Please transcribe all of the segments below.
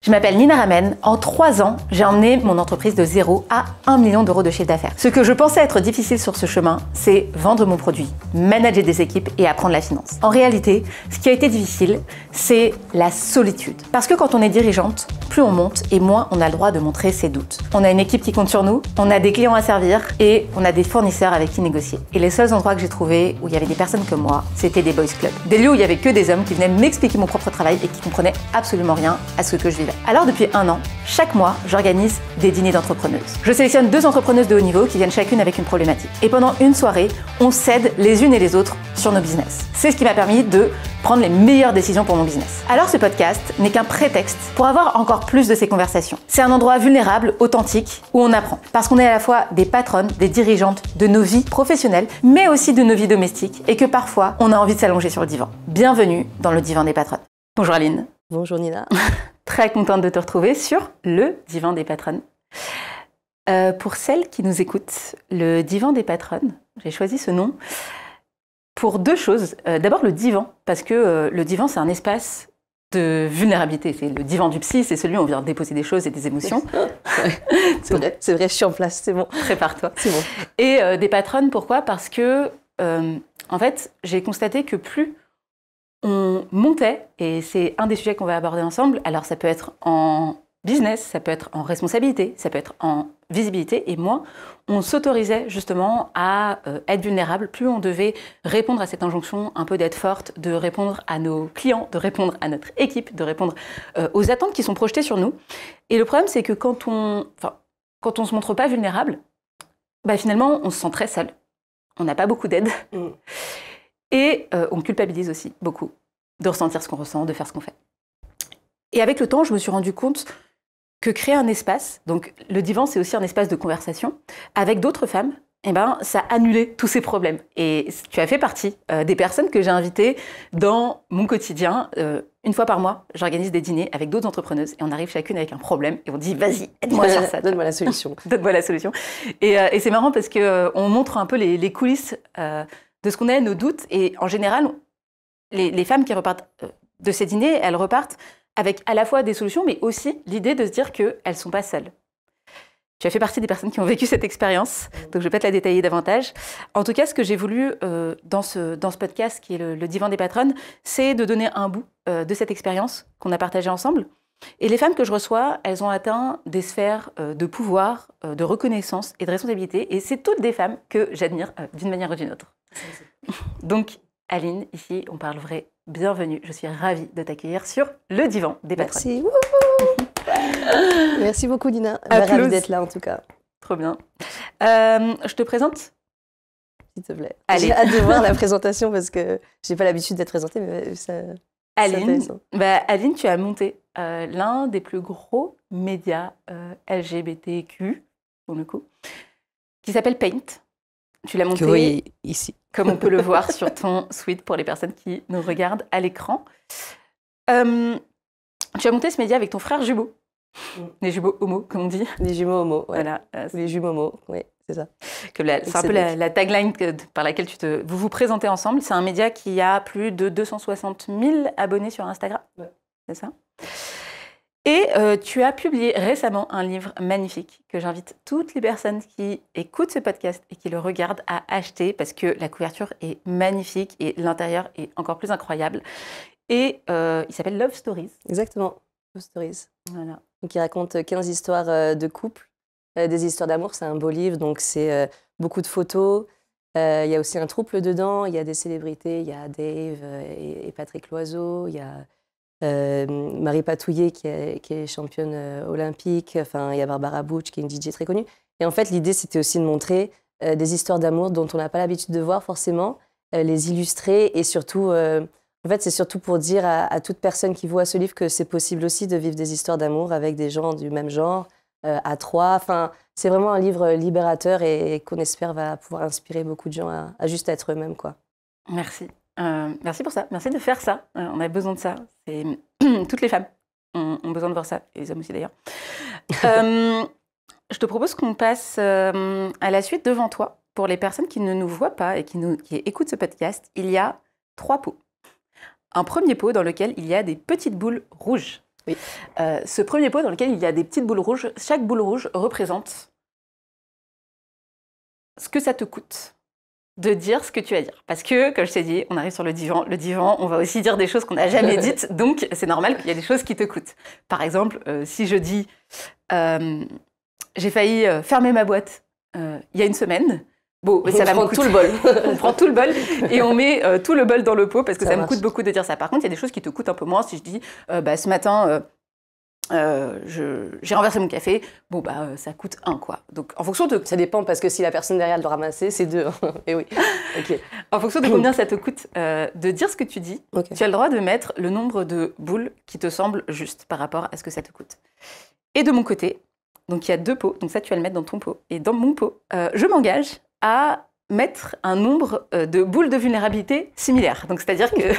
Je m'appelle Nina Ramen. En 3 ans, j'ai emmené mon entreprise de 0 à 1 million d'euros de chiffre d'affaires. Ce que je pensais être difficile sur ce chemin, c'est vendre mon produit, manager des équipes et apprendre la finance. En réalité, ce qui a été difficile, c'est la solitude. Parce que quand on est dirigeante, plus on monte et moins on a le droit de montrer ses doutes. On a une équipe qui compte sur nous, on a des clients à servir et on a des fournisseurs avec qui négocier. Et les seuls endroits que j'ai trouvés où il y avait des personnes comme moi, c'était des boys clubs. Des lieux où il y avait que des hommes qui venaient m'expliquer mon propre travail et qui comprenaient absolument rien à ce que je vivais. Alors depuis 1 an, chaque mois, j'organise des dîners d'entrepreneuses. Je sélectionne 2 entrepreneuses de haut niveau qui viennent chacune avec une problématique. Et pendant une soirée, on s'aide les unes et les autres sur nos business. C'est ce qui m'a permis de prendre les meilleures décisions pour mon business. Alors ce podcast n'est qu'un prétexte pour avoir encore plus de ces conversations. C'est un endroit vulnérable, authentique, où on apprend. Parce qu'on est à la fois des patronnes, des dirigeantes de nos vies professionnelles, mais aussi de nos vies domestiques, et que parfois, on a envie de s'allonger sur le divan. Bienvenue dans le divan des patronnes. Bonjour Aline. Bonjour Nina. Très contente de te retrouver sur le divan des patronnes. Pour celles qui nous écoutent, le divan des patronnes, j'ai choisi ce nom pour 2 choses. D'abord le divan, parce que le divan c'est un espace de vulnérabilité. C'est le divan du psy, c'est celui où on vient déposer des choses et des émotions. C'est vrai, je suis en place, c'est bon. Prépare-toi. C'est bon. Et des patronnes, pourquoi? Parce que, en fait, j'ai constaté que plus on montait, et c'est un des sujets qu'on va aborder ensemble, alors ça peut être en business, ça peut être en responsabilité, ça peut être en visibilité, et moins on s'autorisait justement à être vulnérable, plus on devait répondre à cette injonction un peu d'être forte, de répondre à nos clients, de répondre à notre équipe, de répondre aux attentes qui sont projetées sur nous. Et le problème, c'est que quand on se montre pas vulnérable, finalement, on se sent très seul. On n'a pas beaucoup d'aide. Et on culpabilise aussi beaucoup de ressentir ce qu'on ressent, de faire ce qu'on fait. Et avec le temps, je me suis rendu compte que créer un espace, donc le divan, c'est aussi un espace de conversation, avec d'autres femmes, ça annulait tous ces problèmes. Et tu as fait partie des personnes que j'ai invitées dans mon quotidien. 1 fois par mois, j'organise des dîners avec d'autres entrepreneuses et on arrive chacune avec un problème et on dit « vas-y, aide-moi sur ça ». Donne-moi la solution. Donne-moi la solution. Et c'est marrant parce qu'on montre un peu les coulisses de ce qu'on a, nos doutes. Et en général, les femmes qui repartent de ces dîners, elles repartent avec à la fois des solutions, mais aussi l'idée de se dire qu'elles ne sont pas seules. Tu as fait partie des personnes qui ont vécu cette expérience, donc je ne vais pas te la détailler davantage. En tout cas, ce que j'ai voulu dans ce podcast, qui est le divan des patronnes, c'est de donner un bout de cette expérience qu'on a partagée ensemble. Et les femmes que je reçois, elles ont atteint des sphères de pouvoir, de reconnaissance et de responsabilité. Et c'est toutes des femmes que j'admire d'une manière ou d'une autre. Donc, Aline, ici, on parle vrai. Bienvenue. Je suis ravie de t'accueillir sur le divan des patronnes. Merci. Merci beaucoup, Nina. Ravie d'être là, en tout cas. Trop bien. Je te présente. S'il te plaît. Allez. J'ai hâte de voir la présentation parce que je n'ai pas l'habitude d'être présentée, mais ça. Aline, tu as monté l'un des plus gros médias LGBTQ, pour le coup, qui s'appelle Paint. Tu l'as monté oui, ici. Comme on peut le voir sur ton suite pour les personnes qui nous regardent à l'écran. Tu as monté ce média avec ton frère jumeau. Les jumeaux homo, comme on dit. Les jumeaux homo, ouais. Voilà. Les jumeaux homo, oui, c'est ça. C'est un peu la tagline par laquelle vous vous présentez ensemble. C'est un média qui a plus de 260 000 abonnés sur Instagram. Ouais. C'est ça. Et tu as publié récemment un livre magnifique que j'invite toutes les personnes qui écoutent ce podcast et qui le regardent à acheter parce que la couverture est magnifique et l'intérieur est encore plus incroyable. Et il s'appelle Love Stories. Exactement, Love Stories. Voilà. Donc, il raconte 15 histoires de couple, des histoires d'amour. C'est un beau livre, donc c'est beaucoup de photos. Il y a aussi un trouble dedans. Il y a des célébrités. Il y a Dave et Patrick Loiseau. Il y a Marie Patouillet qui est championne olympique. Enfin, il y a Barbara Butch qui est une DJ très connue. Et en fait, l'idée, c'était aussi de montrer des histoires d'amour dont on n'a pas l'habitude de voir forcément, les illustrer et surtout... En fait, c'est surtout pour dire à toute personne qui voit ce livre que c'est possible aussi de vivre des histoires d'amour avec des gens du même genre, à 3. Enfin, c'est vraiment un livre libérateur et qu'on espère va pouvoir inspirer beaucoup de gens à juste être eux-mêmes, quoi. Merci. Merci pour ça. Merci de faire ça. On a besoin de ça. Toutes les femmes ont besoin de voir ça, et les hommes aussi d'ailleurs. Je te propose qu'on passe à la suite devant toi. Pour les personnes qui ne nous voient pas et qui écoutent ce podcast, il y a 3 pots. Un premier pot dans lequel il y a des petites boules rouges. Oui. Ce premier pot dans lequel il y a des petites boules rouges, chaque boule rouge représente ce que ça te coûte de dire ce que tu vas dire. Parce que, comme je t'ai dit, on arrive sur le divan. Le divan, on va aussi dire des choses qu'on n'a jamais dites, donc c'est normal qu'il y ait des choses qui te coûtent. Par exemple, si je dis j'ai failli fermer ma boîte il y a une semaine, bon, ça va me coûter tout le bol. on prend tout le bol et on met tout le bol dans le pot parce que ça me marche. coûte beaucoup de dire ça. Par contre, il y a des choses qui te coûtent un peu moins. Si je dis ce matin j'ai renversé mon café, bon ça coûte 1 quoi. Donc en fonction de... Ça dépend parce que si la personne derrière doit ramasser, c'est 2. Et oui. Okay. En fonction de combien ça te coûte de dire ce que tu dis, okay. Tu as le droit de mettre le nombre de boules qui te semble juste par rapport à ce que ça te coûte. Et de mon côté, donc il y a 2 pots, donc ça tu vas le mettre dans ton pot. Et dans mon pot, je m'engage à mettre un nombre de boules de vulnérabilité similaires. Donc c'est-à-dire que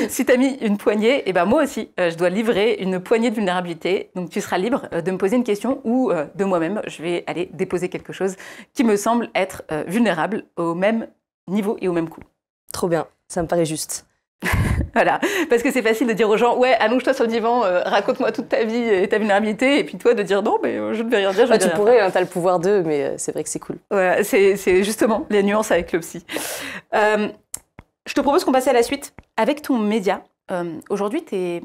si tu as mis une poignée, et ben moi aussi, je dois livrer une poignée de vulnérabilité. Donc tu seras libre de me poser une question ou de moi-même, je vais aller déposer quelque chose qui me semble être vulnérable au même niveau et au même coût. Trop bien, ça me paraît juste. Voilà, parce que c'est facile de dire aux gens « Ouais, allonge-toi sur le divan, raconte-moi toute ta vie et ta vulnérabilité. » Et puis toi, de dire « Non, mais je ne vais rien dire, je vais Tu pourrais, hein, t'as le pouvoir d'eux, mais c'est vrai que c'est cool. Voilà, c'est justement les nuances avec le psy. Je te propose qu'on passe à la suite. Avec ton média, aujourd'hui, tu es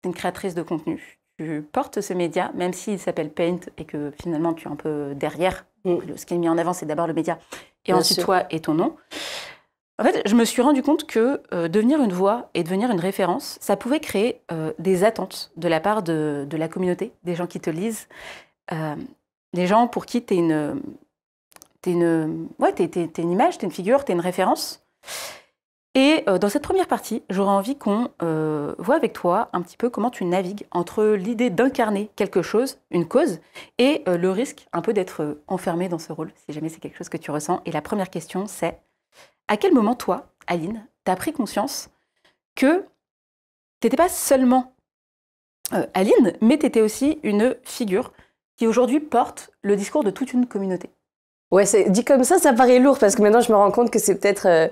une créatrice de contenu. Tu portes ce média, même s'il s'appelle Paint et que finalement, tu es un peu derrière. Ce qui est mis en avant, c'est d'abord le média. Et ensuite, toi et ton nom. En fait, je me suis rendu compte que devenir une voix et devenir une référence, ça pouvait créer des attentes de la part de la communauté, des gens qui te lisent, des gens pour qui t'es une image, t'es une figure, t'es une référence. Et dans cette première partie, j'aurais envie qu'on voit avec toi un petit peu comment tu navigues entre l'idée d'incarner quelque chose, une cause, et le risque un peu d'être enfermé dans ce rôle, si jamais c'est quelque chose que tu ressens. Et la première question, c'est: à quel moment, toi, Aline, t'as pris conscience que t'étais pas seulement Aline, mais t'étais aussi une figure qui aujourd'hui porte le discours de toute une communauté? Ouais, dit comme ça paraît lourd parce que maintenant je me rends compte que c'est peut-être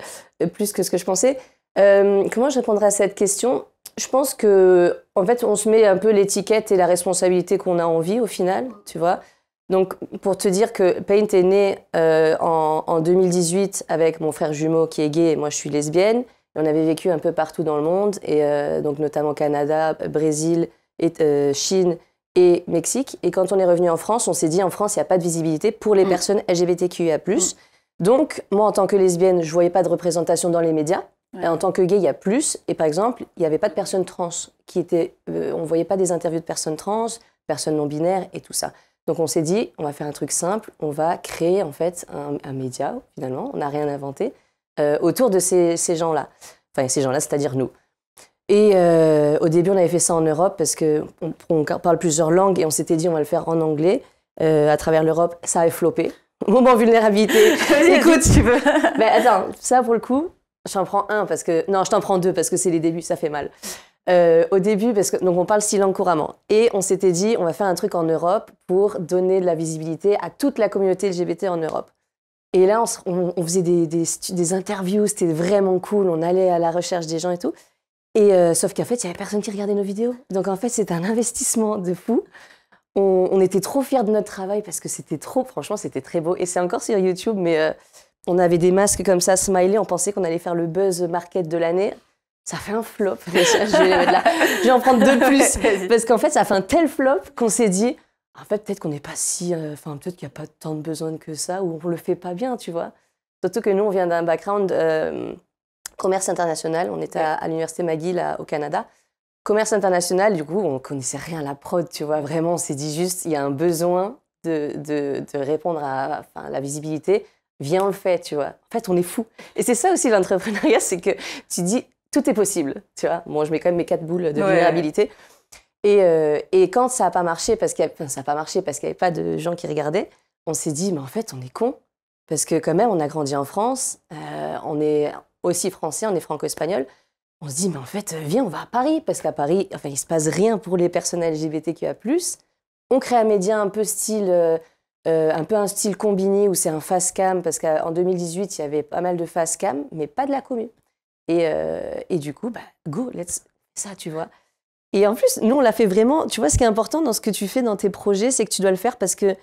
plus que ce que je pensais. Comment je répondrais à cette question? Je pense que, en fait, on se met un peu l'étiquette et la responsabilité qu'on a envie au final, tu vois. Donc, pour te dire que Paint est né en 2018 avec mon frère jumeau qui est gay et moi je suis lesbienne. Et on avait vécu un peu partout dans le monde, et donc notamment Canada, Brésil, et, Chine et Mexique. Et quand on est revenu en France, on s'est dit en France, il n'y a pas de visibilité pour les personnes LGBTQIA+. Donc, moi, en tant que lesbienne, je ne voyais pas de représentation dans les médias. Ouais. Et en tant que gay, il y a plus. Et par exemple, il n'y avait pas de personnes trans qui étaient... on ne voyait pas des interviews de personnes trans, personnes non-binaires et tout ça. Donc on s'est dit, on va faire un truc simple, on va créer en fait un média, finalement, on n'a rien inventé, autour de ces gens-là. Enfin, ces gens-là, c'est-à-dire nous. Et au début, on avait fait ça en Europe parce qu'on parle plusieurs langues et on s'était dit, on va le faire en anglais. À travers l'Europe, ça avait floppé. Moment vulnérabilité. Écoute, si tu veux. Mais attends, ça pour le coup, j'en prends un parce que... Non, je t'en prends 2 parce que c'est les débuts, ça fait mal. Au début, parce que donc on parle 6 langues couramment. Et on s'était dit, on va faire un truc en Europe pour donner de la visibilité à toute la communauté LGBT en Europe. Et là, on faisait des interviews, c'était vraiment cool, on allait à la recherche des gens et tout. Et sauf qu'en fait, il n'y avait personne qui regardait nos vidéos. Donc en fait, c'était un investissement de fou. On était trop fiers de notre travail parce que c'était trop, franchement, c'était très beau. Et c'est encore sur YouTube, mais on avait des masques comme ça, smiley, on pensait qu'on allait faire le buzz market de l'année. Ça fait un flop. Je vais les mettre là. Je vais en prendre 2 de plus. Parce qu'en fait, ça fait un tel flop qu'on s'est dit, en fait, peut-être qu'on n'est pas si... peut-être qu'il n'y a pas tant de besoin que ça, ou on ne le fait pas bien, tu vois. Surtout que nous, on vient d'un background commerce international. On était à l'université McGill au Canada. Commerce international, du coup, on ne connaissait rien à la prod, tu vois. Vraiment, on s'est dit juste, il y a un besoin de répondre à la visibilité. Viens, on le fait, tu vois. En fait, on est fous. Et c'est ça aussi l'entrepreneuriat, c'est que tu dis... Tout est possible, tu vois. Bon, je mets quand même mes 4 boules de vulnérabilité. Et quand ça n'a pas marché, parce qu'il n'y avait pas de gens qui regardaient, on s'est dit, mais en fait, on est cons. Parce que quand même, on a grandi en France, on est aussi français, on est franco-espagnol. On se dit, mais en fait, viens, on va à Paris. Parce qu'à Paris, enfin, il ne se passe rien pour les personnes LGBTQIA+. On crée un média un peu un style combiné où c'est un face cam. Parce qu'en 2018, il y avait pas mal de face cam, mais pas de la commu. Et du coup, go, let's ça, tu vois. Et en plus, nous, on l'a fait vraiment. Tu vois, ce qui est important dans ce que tu fais dans tes projets, c'est que tu dois le faire parce que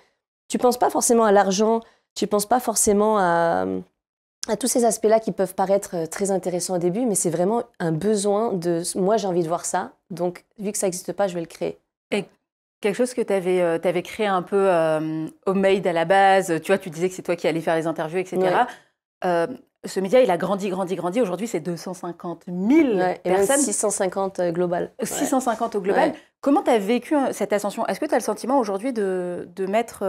tu penses pas forcément à l'argent, tu penses pas forcément à tous ces aspects-là qui peuvent paraître très intéressants au début, mais c'est vraiment un besoin de... Moi, j'ai envie de voir ça, donc vu que ça n'existe pas, je vais le créer. Et quelque chose que tu avais créé un peu homemade à la base, tu vois, tu disais que c'est toi qui allais faire les interviews, etc. Ouais. Ce média, il a grandi. Aujourd'hui, c'est 250 000 et personnes. Même 650 global. 650 au global. Ouais. Comment tu as vécu cette ascension? Est-ce que tu as le sentiment aujourd'hui de mettre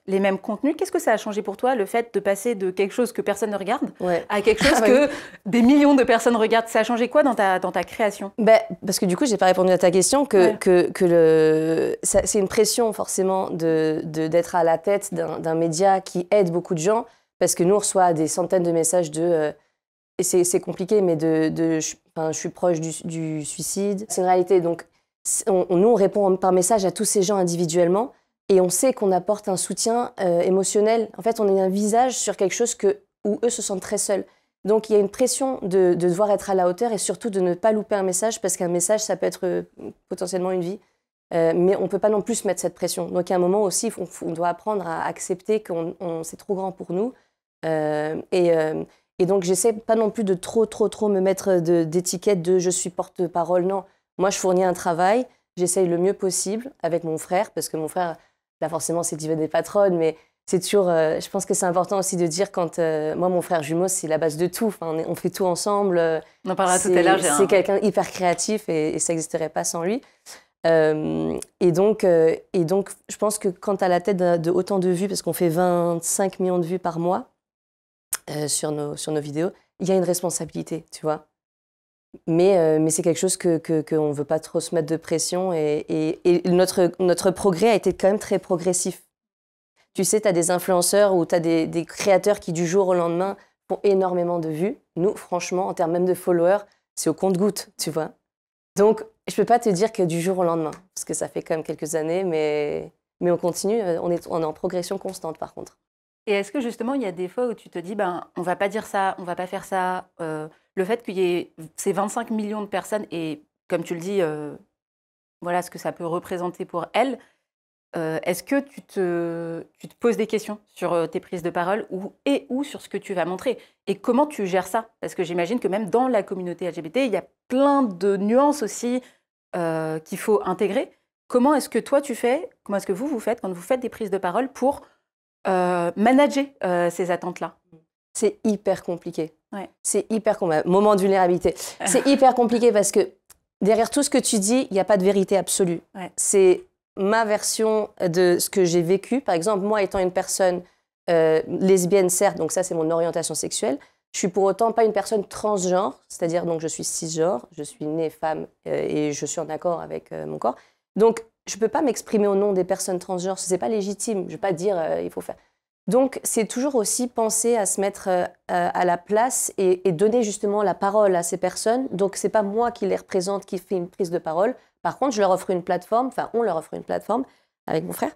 les mêmes contenus? Qu'est-ce que ça a changé pour toi, le fait de passer de quelque chose que personne ne regarde à quelque chose que des millions de personnes regardent? Ça a changé quoi dans ta création? Parce que du coup, je n'ai pas répondu à ta question, c'est une pression forcément d'être à la tête d'un média qui aide beaucoup de gens. Parce que nous, on reçoit des centaines de messages et c'est compliqué, mais je suis proche du suicide. C'est une réalité. Donc, nous, on répond par message à tous ces gens individuellement et on sait qu'on apporte un soutien émotionnel. En fait, on est un visage sur quelque chose où eux se sentent très seuls. Donc, il y a une pression de devoir être à la hauteur et surtout de ne pas louper un message parce qu'un message, ça peut être potentiellement une vie. Mais on ne peut pas non plus se mettre cette pression. Donc, il y a un moment aussi, on doit apprendre à accepter que c'est trop grand pour nous. Et donc, j'essaie pas non plus de trop me mettre d'étiquette de je suis porte-parole. Non, moi, je fournis un travail, j'essaye le mieux possible avec mon frère, parce que mon frère, là, forcément, c'est diva des patronnes, mais c'est toujours. Je pense que c'est important aussi de dire quand. Moi, mon frère jumeau, c'est la base de tout. Enfin, on fait tout ensemble. On en parlera tout à l'heure. C'est quelqu'un hyper créatif et ça n'existerait pas sans lui. Et donc, je pense que quand tu as la tête de autant de vues, parce qu'on fait 25 millions de vues par mois, sur nos vidéos, il y a une responsabilité, tu vois. Mais c'est quelque chose qu'on ne veut pas trop se mettre de pression et notre progrès a été quand même très progressif. Tu sais, tu as des influenceurs ou tu as des créateurs qui, du jour au lendemain, font énormément de vues. Nous, franchement, en termes même de followers, c'est au compte-gouttes, tu vois. Donc, je ne peux pas te dire que du jour au lendemain, parce que ça fait quand même quelques années, mais on continue, on est en progression constante, par contre. Et est-ce que justement, il y a des fois où tu te dis, on va pas dire ça, on va pas faire ça, le fait qu'il y ait ces 25 millions de personnes, et comme tu le dis, voilà ce que ça peut représenter pour elles, est-ce que tu te poses des questions sur tes prises de parole ou sur ce que tu vas montrer? Et comment tu gères ça? Parce que j'imagine que même dans la communauté LGBT, il y a plein de nuances aussi qu'il faut intégrer. Comment est-ce que toi tu fais, comment est-ce que vous faites quand vous faites des prises de parole pour manager ces attentes-là? C'est hyper compliqué. Ouais. C'est hyper compliqué. Moment de vulnérabilité. C'est hyper compliqué parce que derrière tout ce que tu dis, il n'y a pas de vérité absolue. Ouais. C'est ma version de ce que j'ai vécu. Par exemple, moi étant une personne lesbienne, certes, donc ça c'est mon orientation sexuelle, je suis pour autant pas une personne transgenre, c'est-à-dire donc je suis cisgenre, je suis née femme et je suis en accord avec mon corps. Donc, je ne peux pas m'exprimer au nom des personnes transgenres, ce n'est pas légitime, je ne vais pas dire il faut faire. Donc, c'est toujours aussi penser à se mettre à la place et donner justement la parole à ces personnes. Donc, ce n'est pas moi qui les représente, qui fait une prise de parole. Par contre, je leur offre une plateforme, enfin, on leur offre une plateforme avec mon frère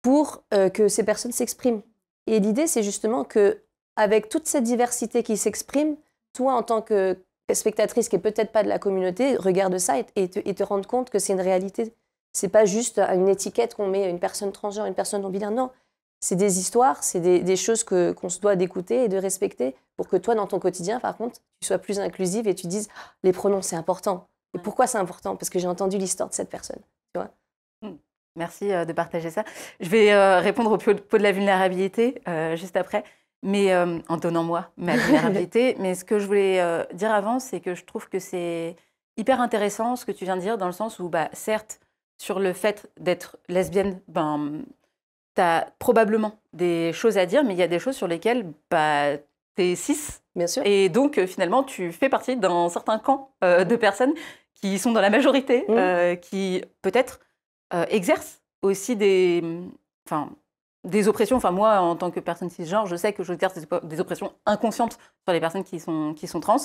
pour que ces personnes s'expriment. Et l'idée, c'est justement qu'avec toute cette diversité qui s'exprime, toi, en tant que spectatrice qui n'est peut-être pas de la communauté, regarde ça et te rendre compte que c'est une réalité. C'est pas juste une étiquette qu'on met une personne transgenre, une personne non-binaire. Non, c'est des histoires, c'est des choses qu'on se doit d'écouter et de respecter pour que toi, dans ton quotidien, par contre, tu sois plus inclusive et tu dises les pronoms, c'est important. Et pourquoi c'est important? Parce que j'ai entendu l'histoire de cette personne. Tu vois. Merci de partager ça. Je vais répondre au pot de la vulnérabilité juste après, mais en donnant moi ma vulnérabilité. Mais ce que je voulais dire avant, c'est que je trouve que c'est hyper intéressant ce que tu viens de dire, dans le sens où, certes, sur le fait d'être lesbienne, tu as probablement des choses à dire, mais il y a des choses sur lesquelles tu es cis. Bien sûr. Et donc, finalement, tu fais partie d'un certain camp de personnes qui sont dans la majorité, qui peut-être exercent aussi des oppressions. Enfin, moi, en tant que personne cisgenre, je sais que j'exerce des oppressions inconscientes sur les personnes qui sont trans.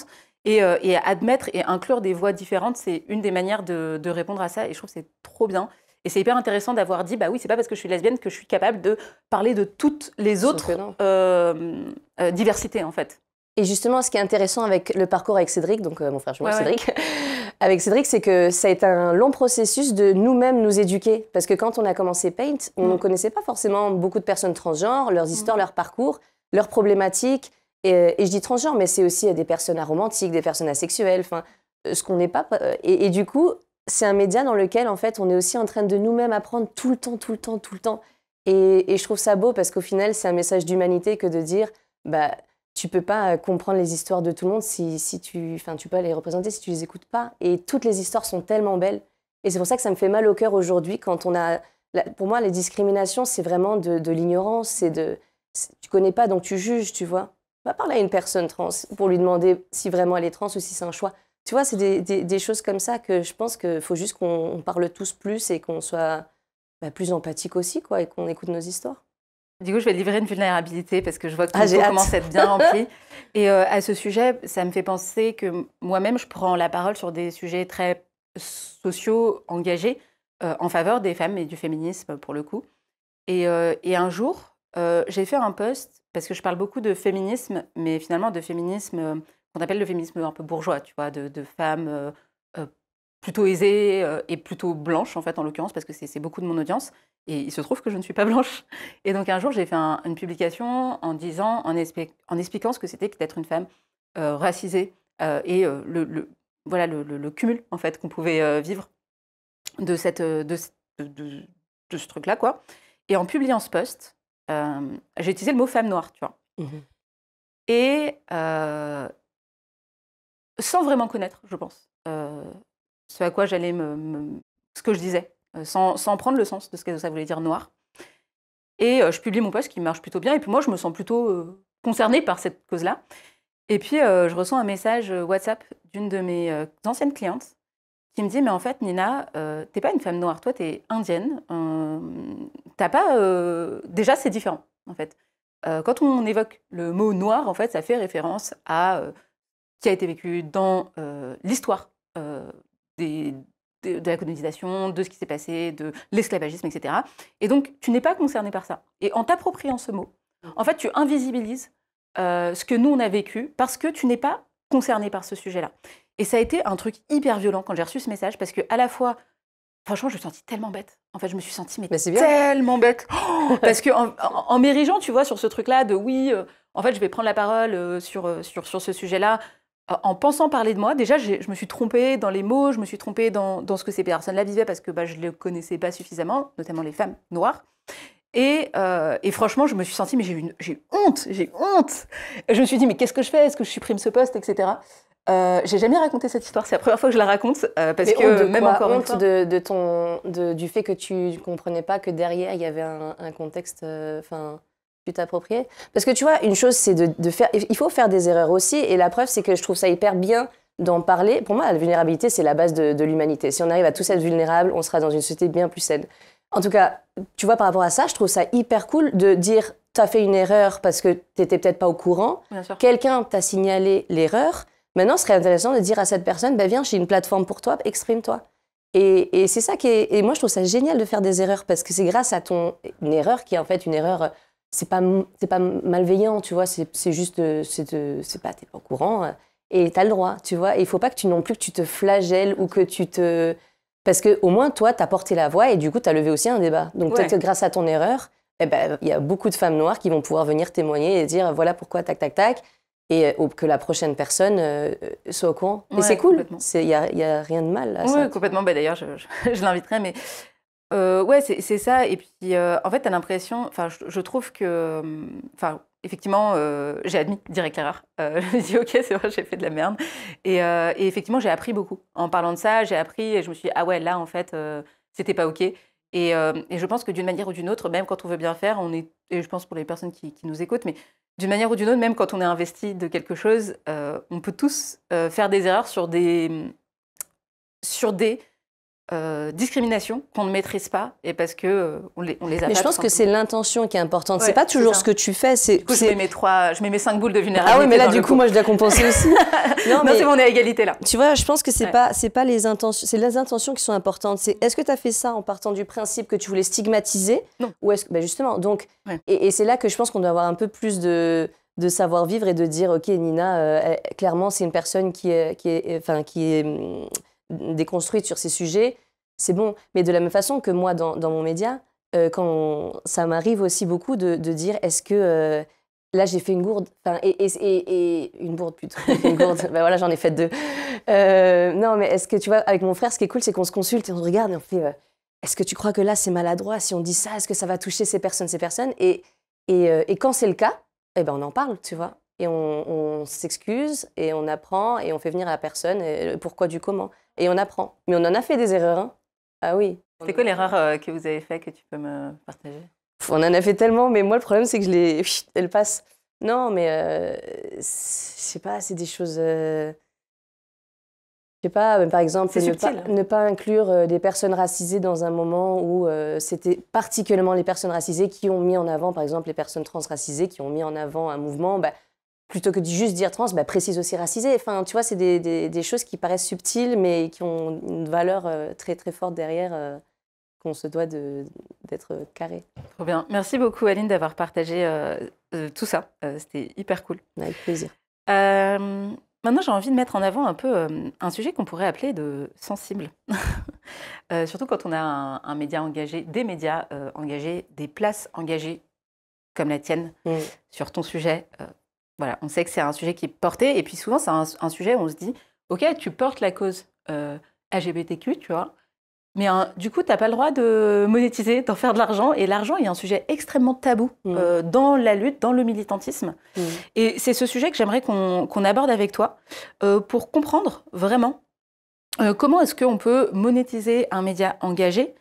Et admettre et inclure des voix différentes, c'est une des manières de répondre à ça. Et je trouve que c'est trop bien. Et c'est hyper intéressant d'avoir dit, oui, c'est pas parce que je suis lesbienne que je suis capable de parler de toutes les autres diversités, en fait. Et justement, ce qui est intéressant avec le parcours avec Cédric, donc mon frère jumeau Cédric, avec Cédric, c'est que ça a été un long processus de nous-mêmes nous éduquer. Parce que quand on a commencé Paint, on ne connaissait pas forcément beaucoup de personnes transgenres, leurs histoires, leurs parcours, leurs problématiques. Et je dis transgenres, mais c'est aussi des personnes aromantiques, des personnes asexuelles, enfin, ce qu'on n'est pas. Et du coup, c'est un média dans lequel, en fait, on est aussi en train de nous-mêmes apprendre tout le temps, tout le temps, tout le temps. Et je trouve ça beau parce qu'au final, c'est un message d'humanité que de dire, bah, tu peux pas comprendre les histoires de tout le monde si tu peux pas les représenter si tu les écoutes pas. Et toutes les histoires sont tellement belles. Et c'est pour ça que ça me fait mal au cœur aujourd'hui quand on a... Pour moi, les discriminations, c'est vraiment de l'ignorance. Tu connais pas, donc tu juges, tu vois. Va parler à une personne trans pour lui demander si vraiment elle est trans ou si c'est un choix. Tu vois, c'est des choses comme ça que je pense qu'il faut juste qu'on parle tous plus et qu'on soit plus empathique aussi, quoi, et qu'on écoute nos histoires. Du coup, je vais livrer une vulnérabilité parce que je vois que ton dos commence à être bien rempli. Et à ce sujet, ça me fait penser que moi-même, je prends la parole sur des sujets très sociaux, engagés, en faveur des femmes et du féminisme, pour le coup. Et un jour, j'ai fait un post, parce que je parle beaucoup de féminisme, mais finalement de féminisme qu'on appelle le féminisme un peu bourgeois, tu vois, de femmes plutôt aisées et plutôt blanches, en fait, en l'occurrence, parce que c'est beaucoup de mon audience. Et il se trouve que je ne suis pas blanche. Et donc un jour, j'ai fait une publication en disant, en expliquant ce que c'était que d'être une femme racisée et voilà, le cumul, en fait, qu'on pouvait vivre de ce truc-là, quoi. Et en publiant ce post, j'ai utilisé le mot femme noire, tu vois. Et sans vraiment connaître, je pense, ce à quoi j'allais ce que je disais, sans prendre le sens de ce que ça voulait dire noir. Et je publie mon post qui marche plutôt bien. Et puis moi, je me sens plutôt concernée par cette cause-là. Et puis, je reçois un message WhatsApp d'une de mes anciennes clientes qui me dit « Mais en fait, Nina, t'es pas une femme noire, toi, t'es indienne. T'as pas... Déjà, c'est différent, en fait. Quand on évoque le mot noir, en fait, ça fait référence à ce qui a été vécu dans l'histoire de la colonisation, de ce qui s'est passé, de l'esclavagisme, etc. Et donc, tu n'es pas concerné par ça. Et en t'appropriant ce mot, en fait, tu invisibilises ce que nous, on a vécu parce que tu n'es pas concerné par ce sujet-là. Et ça a été un truc hyper violent quand j'ai reçu ce message parce que à la fois, franchement, je me suis sentie tellement bête. En fait, je me suis sentie tellement bête. Parce qu'en m'érigeant, tu vois, sur ce truc-là de oui, en fait, je vais prendre la parole sur ce sujet-là, en pensant parler de moi, déjà, je me suis trompée dans les mots, je me suis trompée dans ce que ces personnes-là vivaient parce que je ne les connaissais pas suffisamment, notamment les femmes noires. Et franchement, je me suis sentie, mais j'ai eu honte. Et je me suis dit, mais qu'est-ce que je fais? Est-ce que je supprime ce post, etc. J'ai jamais raconté cette histoire, c'est la première fois que je la raconte. Parce mais que même encore une fois, du fait que tu ne comprenais pas que derrière, il y avait un contexte... tu t'appropriais. Parce que tu vois, une chose, c'est de faire... Il faut faire des erreurs aussi. Et la preuve, c'est que je trouve ça hyper bien d'en parler. Pour moi, la vulnérabilité, c'est la base de l'humanité. Si on arrive à tous être vulnérables, on sera dans une société bien plus saine. En tout cas, tu vois, par rapport à ça, je trouve ça hyper cool de dire « t'as fait une erreur parce que t'étais peut-être pas au courant. Quelqu'un t'a signalé l'erreur. Maintenant, ce serait intéressant de dire à cette personne « viens, j'ai une plateforme pour toi, exprime-toi ». Et c'est ça qui est... Et moi, je trouve ça génial de faire des erreurs parce que c'est grâce à une erreur qui est en fait une erreur... C'est pas malveillant, tu vois, c'est juste, t'es pas au courant et t'as le droit, tu vois. Et il faut pas que non plus que tu te flagelles ou que tu te... Parce que au moins, toi, t'as porté la voix et du coup, t'as levé aussi un débat. Donc peut-être que grâce à ton erreur, il y a beaucoup de femmes noires qui vont pouvoir venir témoigner et dire voilà pourquoi, tac, tac, tac, et que la prochaine personne soit au courant. Et c'est cool, il y a rien de mal à ça. Oui, complètement. D'ailleurs, je l'inviterai, mais... ouais, c'est ça. Et puis, en fait, t'as l'impression... Enfin, je trouve que... Enfin, effectivement, j'ai admis direct l'erreur. Je me dis, OK, c'est vrai, j'ai fait de la merde. Et effectivement, j'ai appris beaucoup. En parlant de ça, j'ai appris et je me suis dit, ah ouais, là, en fait, c'était pas OK. Et je pense que d'une manière ou d'une autre, même quand on veut bien faire, et je pense pour les personnes qui nous écoutent, mais d'une manière ou d'une autre, même quand on est investi de quelque chose, on peut tous faire des erreurs sur des discrimination qu'on ne maîtrise pas et parce que on les a pas. Mais je pense que c'est l'intention qui est importante. C'est pas toujours ce que tu fais. Du coup, je mets mes 5 boules de vulnérabilité. Ah oui, mais là, du coup, moi, je dois compenser aussi. Non, c'est bon, on est à égalité là. Tu vois, je pense que c'est pas les intentions, c'est les intentions qui sont importantes. C'est est-ce que tu as fait ça en partant du principe que tu voulais stigmatiser? Non. Ou est-ce que, justement, donc, et c'est là que je pense qu'on doit avoir un peu plus de savoir-vivre et de dire, OK, Nina, clairement, c'est une personne qui est déconstruite sur ces sujets, c'est bon. Mais de la même façon que moi, dans mon média, ça m'arrive aussi beaucoup de dire, est-ce que là, j'ai fait une gourde, et une bourde plutôt, une gourde, ben voilà, j'en ai fait 2. Non, mais est-ce que, tu vois, avec mon frère, ce qui est cool, c'est qu'on se consulte et on se regarde et on fait, est-ce que tu crois que là, c'est maladroit? Si on dit ça, est-ce que ça va toucher ces personnes? Et quand c'est le cas, eh ben, on en parle, tu vois. Et on s'excuse et on apprend et on fait venir la personne, le pourquoi du comment. Et on apprend. Mais on en a fait des erreurs, hein. Ah oui. C'est quoi l'erreur que vous avez fait que tu peux me partager? On en a fait tellement, mais moi, le problème, c'est que elle passe. Non, mais je sais pas, c'est des choses... je sais pas, par exemple, ne pas inclure des personnes racisées dans un moment où c'était particulièrement les personnes racisées qui ont mis en avant, par exemple, les personnes transracisées qui ont mis en avant un mouvement. Bah, plutôt que de juste dire trans, bah, précise aussi racisé. Enfin, tu vois, c'est des choses qui paraissent subtiles, mais qui ont une valeur très, très forte derrière, qu'on se doit d'être carré. Trop bien. Merci beaucoup, Aline, d'avoir partagé tout ça. C'était hyper cool. Avec plaisir. Maintenant, j'ai envie de mettre en avant un peu un sujet qu'on pourrait appeler de sensible. Surtout quand on a un média engagé, des médias engagés, des places engagées comme la tienne sur ton sujet. Voilà, on sait que c'est un sujet qui est porté. Et puis souvent, c'est un sujet où on se dit, OK, tu portes la cause LGBTQ, tu vois. Mais du coup, tu n'as pas le droit de monétiser, d'en faire de l'argent. Et l'argent est un sujet extrêmement tabou dans la lutte, dans le militantisme. Et c'est ce sujet que j'aimerais qu'on aborde avec toi pour comprendre vraiment comment est-ce qu'on peut monétiser un média engagé.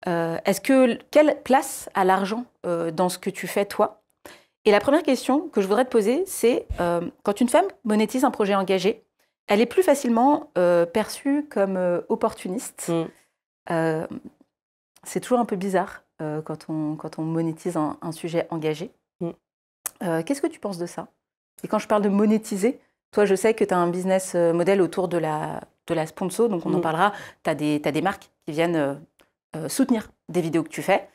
Quelle place a l'argent dans ce que tu fais, toi? Et la première question que je voudrais te poser, c'est quand une femme monétise un projet engagé, elle est plus facilement perçue comme opportuniste. C'est toujours un peu bizarre quand on monétise un sujet engagé. Qu'est-ce que tu penses de ça? Et quand je parle de monétiser, toi, je sais que tu as un business model autour de la sponsor, donc on en parlera. Tu as des marques qui viennent soutenir des vidéos que tu fais.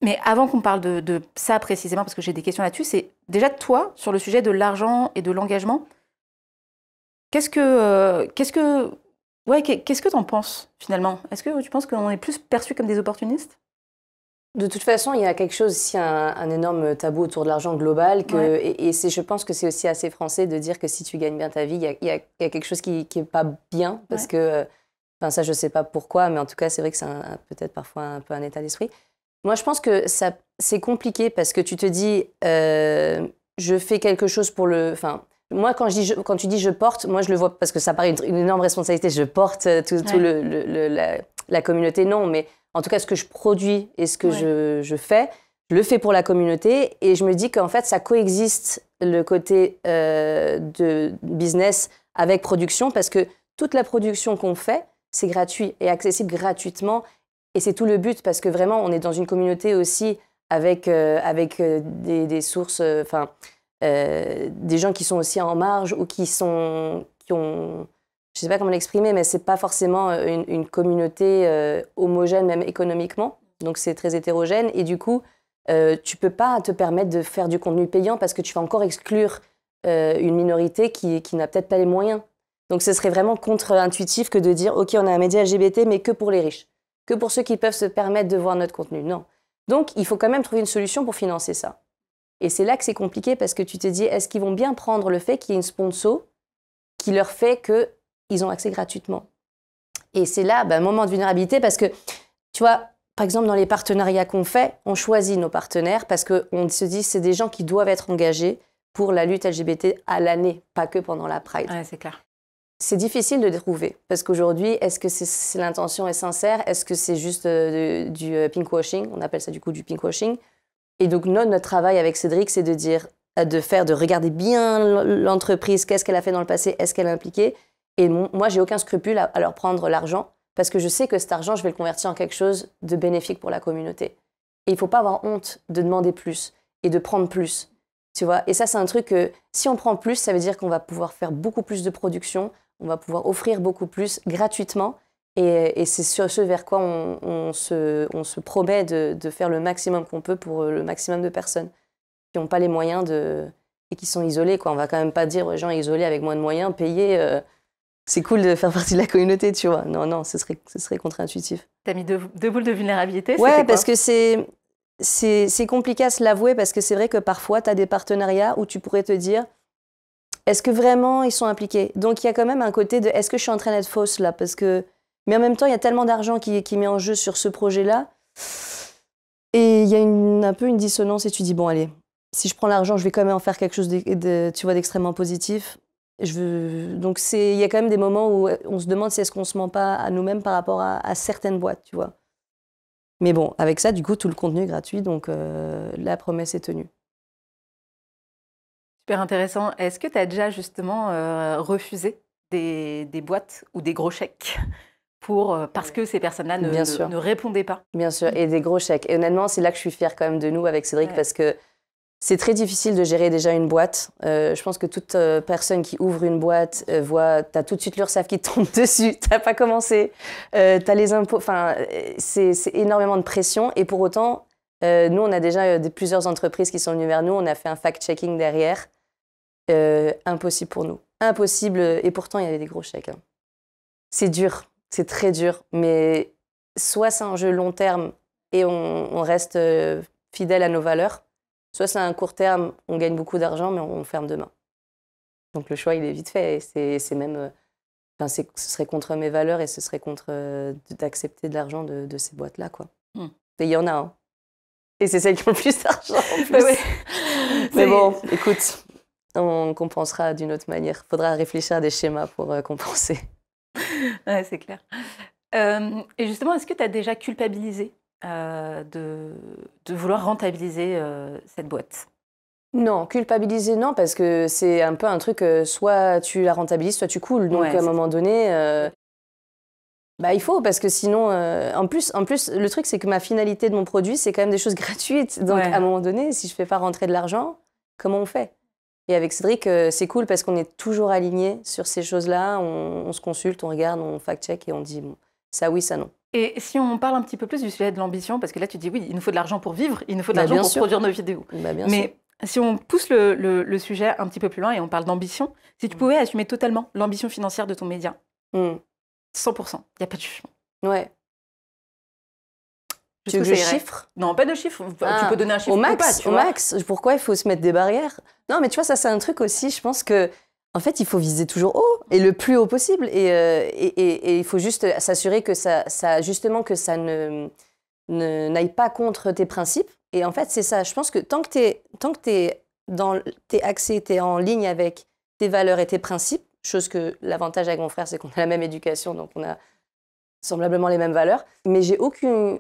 Mais avant qu'on parle de ça précisément, parce que j'ai des questions là-dessus, c'est déjà toi, sur le sujet de l'argent et de l'engagement, qu'est-ce que t'en penses, finalement? Est-ce que tu penses qu'on est plus perçus comme des opportunistes? De toute façon, il y a quelque chose aussi, un énorme tabou autour de l'argent global. Je pense que c'est aussi assez français de dire que si tu gagnes bien ta vie, il y a quelque chose qui n'est pas bien. Parce que, ça, je ne sais pas pourquoi, mais en tout cas, c'est vrai que c'est peut-être parfois un peu un état d'esprit. Moi, je pense que c'est compliqué parce que tu te dis, je fais quelque chose pour le... Moi, quand tu dis je porte, moi je le vois parce que ça paraît une énorme responsabilité. Je porte la communauté, non, mais en tout cas, ce que je produis et ce que je fais, je le fais pour la communauté. Et je me dis qu'en fait, ça coexiste le côté de business avec production parce que toute la production qu'on fait, c'est gratuit et accessible gratuitement. Et c'est tout le but parce que vraiment, on est dans une communauté aussi avec des sources... des gens qui sont aussi en marge ou qui ont, je sais pas comment l'exprimer, mais c'est pas forcément une communauté homogène même économiquement, donc c'est très hétérogène et du coup tu peux pas te permettre de faire du contenu payant parce que tu vas encore exclure une minorité qui n'a peut-être pas les moyens. Donc ce serait vraiment contre-intuitif que de dire ok, on a un média LGBT mais que pour les riches, que pour ceux qui peuvent se permettre de voir notre contenu. Non. Donc il faut quand même trouver une solution pour financer ça. Et c'est là que c'est compliqué parce que tu te dis, est-ce qu'ils vont bien prendre le fait qu'il y ait une sponsor qui leur fait qu'ils ont accès gratuitement? Et c'est là un moment de vulnérabilité parce que, tu vois, par exemple, dans les partenariats qu'on fait, on choisit nos partenaires parce qu'on se dit c'est des gens qui doivent être engagés pour la lutte LGBT à l'année, pas que pendant la Pride. Ouais, c'est clair. C'est difficile de les trouver parce qu'aujourd'hui, est-ce que l'intention est sincère? Est-ce que c'est juste du pinkwashing? On appelle ça du coup du pinkwashing. Et donc, notre travail avec Cédric, c'est de regarder bien l'entreprise, qu'est-ce qu'elle a fait dans le passé, est-ce qu'elle est impliquée. Et moi, j'ai aucun scrupule à leur prendre l'argent parce que je sais que cet argent, je vais le convertir en quelque chose de bénéfique pour la communauté. Et il ne faut pas avoir honte de demander plus et de prendre plus, tu vois. Et ça, c'est un truc que si on prend plus, ça veut dire qu'on va pouvoir faire beaucoup plus de production, on va pouvoir offrir beaucoup plus gratuitement. Et c'est ce vers quoi on se promet de faire le maximum qu'on peut pour le maximum de personnes qui n'ont pas les moyens et qui sont isolées, quoi. On ne va quand même pas dire aux gens isolés avec moins de moyens, payer c'est cool de faire partie de la communauté, tu vois. Non, non, ce serait contre-intuitif. T'as mis deux boules de vulnérabilité, ouais, parce que c'est compliqué à se l'avouer, parce que c'est vrai que parfois, tu as des partenariats où tu pourrais te dire, est-ce que vraiment ils sont impliqués? Donc, il y a quand même un côté de, est-ce que je suis en train d'être fausse là? Mais en même temps, il y a tellement d'argent qui met en jeu sur ce projet-là. Et il y a un peu une dissonance et tu dis, bon, allez, si je prends l'argent, je vais quand même en faire quelque chose tu vois, d'extrêmement positif. Donc, il y a quand même des moments où on se demande si est-ce qu'on se ment pas à nous-mêmes par rapport à certaines boîtes, tu vois. Mais bon, avec ça, du coup, tout le contenu est gratuit, donc la promesse est tenue. Super intéressant. Est-ce que tu as déjà justement refusé des boîtes ou des gros chèques parce que ces personnes-là ne répondaient pas? Bien sûr, et des gros chèques. Et honnêtement, c'est là que je suis fière quand même de nous avec Cédric, parce que c'est très difficile de gérer déjà une boîte. Je pense que toute personne qui ouvre une boîte voit, t'as tout de suite l'URSSAF qui te tombe dessus, t'as pas commencé, t'as les impôts, enfin, c'est énormément de pression. Et pour autant, nous, on a déjà plusieurs entreprises qui sont venues vers nous, on a fait un fact-checking derrière. Impossible pour nous. Impossible, et pourtant, il y avait des gros chèques. Hein. C'est dur, c'est très dur, mais soit c'est un jeu long terme et on reste fidèle à nos valeurs, soit c'est un court terme, on gagne beaucoup d'argent, mais on ferme demain. Donc le choix, il est vite fait. C'est même, ce serait contre mes valeurs et ce serait contre d'accepter de l'argent de ces boîtes-là, quoi. Et il y en a, hein. Et c'est celles qui ont le plus d'argent en plus. Ouais. Mais bon, écoute, on compensera d'une autre manière. Il faudra réfléchir à des schémas pour compenser. Ouais, c'est clair. Et justement, est-ce que tu as déjà culpabilisé de vouloir rentabiliser cette boîte? Non, culpabiliser, non, parce que c'est un peu un truc, soit tu la rentabilises, soit tu coules. Donc, à un moment donné, il faut, parce que sinon... en plus, le truc, c'est que ma finalité de mon produit, c'est quand même des choses gratuites. Donc, à un moment donné, si je ne fais pas rentrer de l'argent, comment on fait? Et avec Cédric, c'est cool parce qu'on est toujours alignés sur ces choses-là. On se consulte, on regarde, on fact-check et on dit bon, ça oui, ça non. Et si on parle un petit peu plus du sujet de l'ambition, parce que là tu dis oui, il nous faut de l'argent pour vivre, il nous faut de l'argent pour produire nos vidéos. Mais si on pousse le sujet un petit peu plus loin et on parle d'ambition, si tu pouvais assumer totalement l'ambition financière de ton média, 100%, il n'y a pas de jugement. Ouais. Tu veux que je chiffre? Non, pas de chiffre. Tu peux donner un chiffre au max, ou pas, tu au vois. max. Pourquoi il faut se mettre des barrières? Non, mais tu vois, ça c'est un truc aussi. Je pense que, en fait, il faut viser toujours haut et le plus haut possible. Et il faut juste s'assurer que ça n'aille pas contre tes principes. Et en fait, c'est ça. Je pense que tant que t'es axé, t'es en ligne avec tes valeurs et tes principes, chose que l'avantage avec mon frère, c'est qu'on a la même éducation, donc on a semblablement les mêmes valeurs, mais j'ai aucun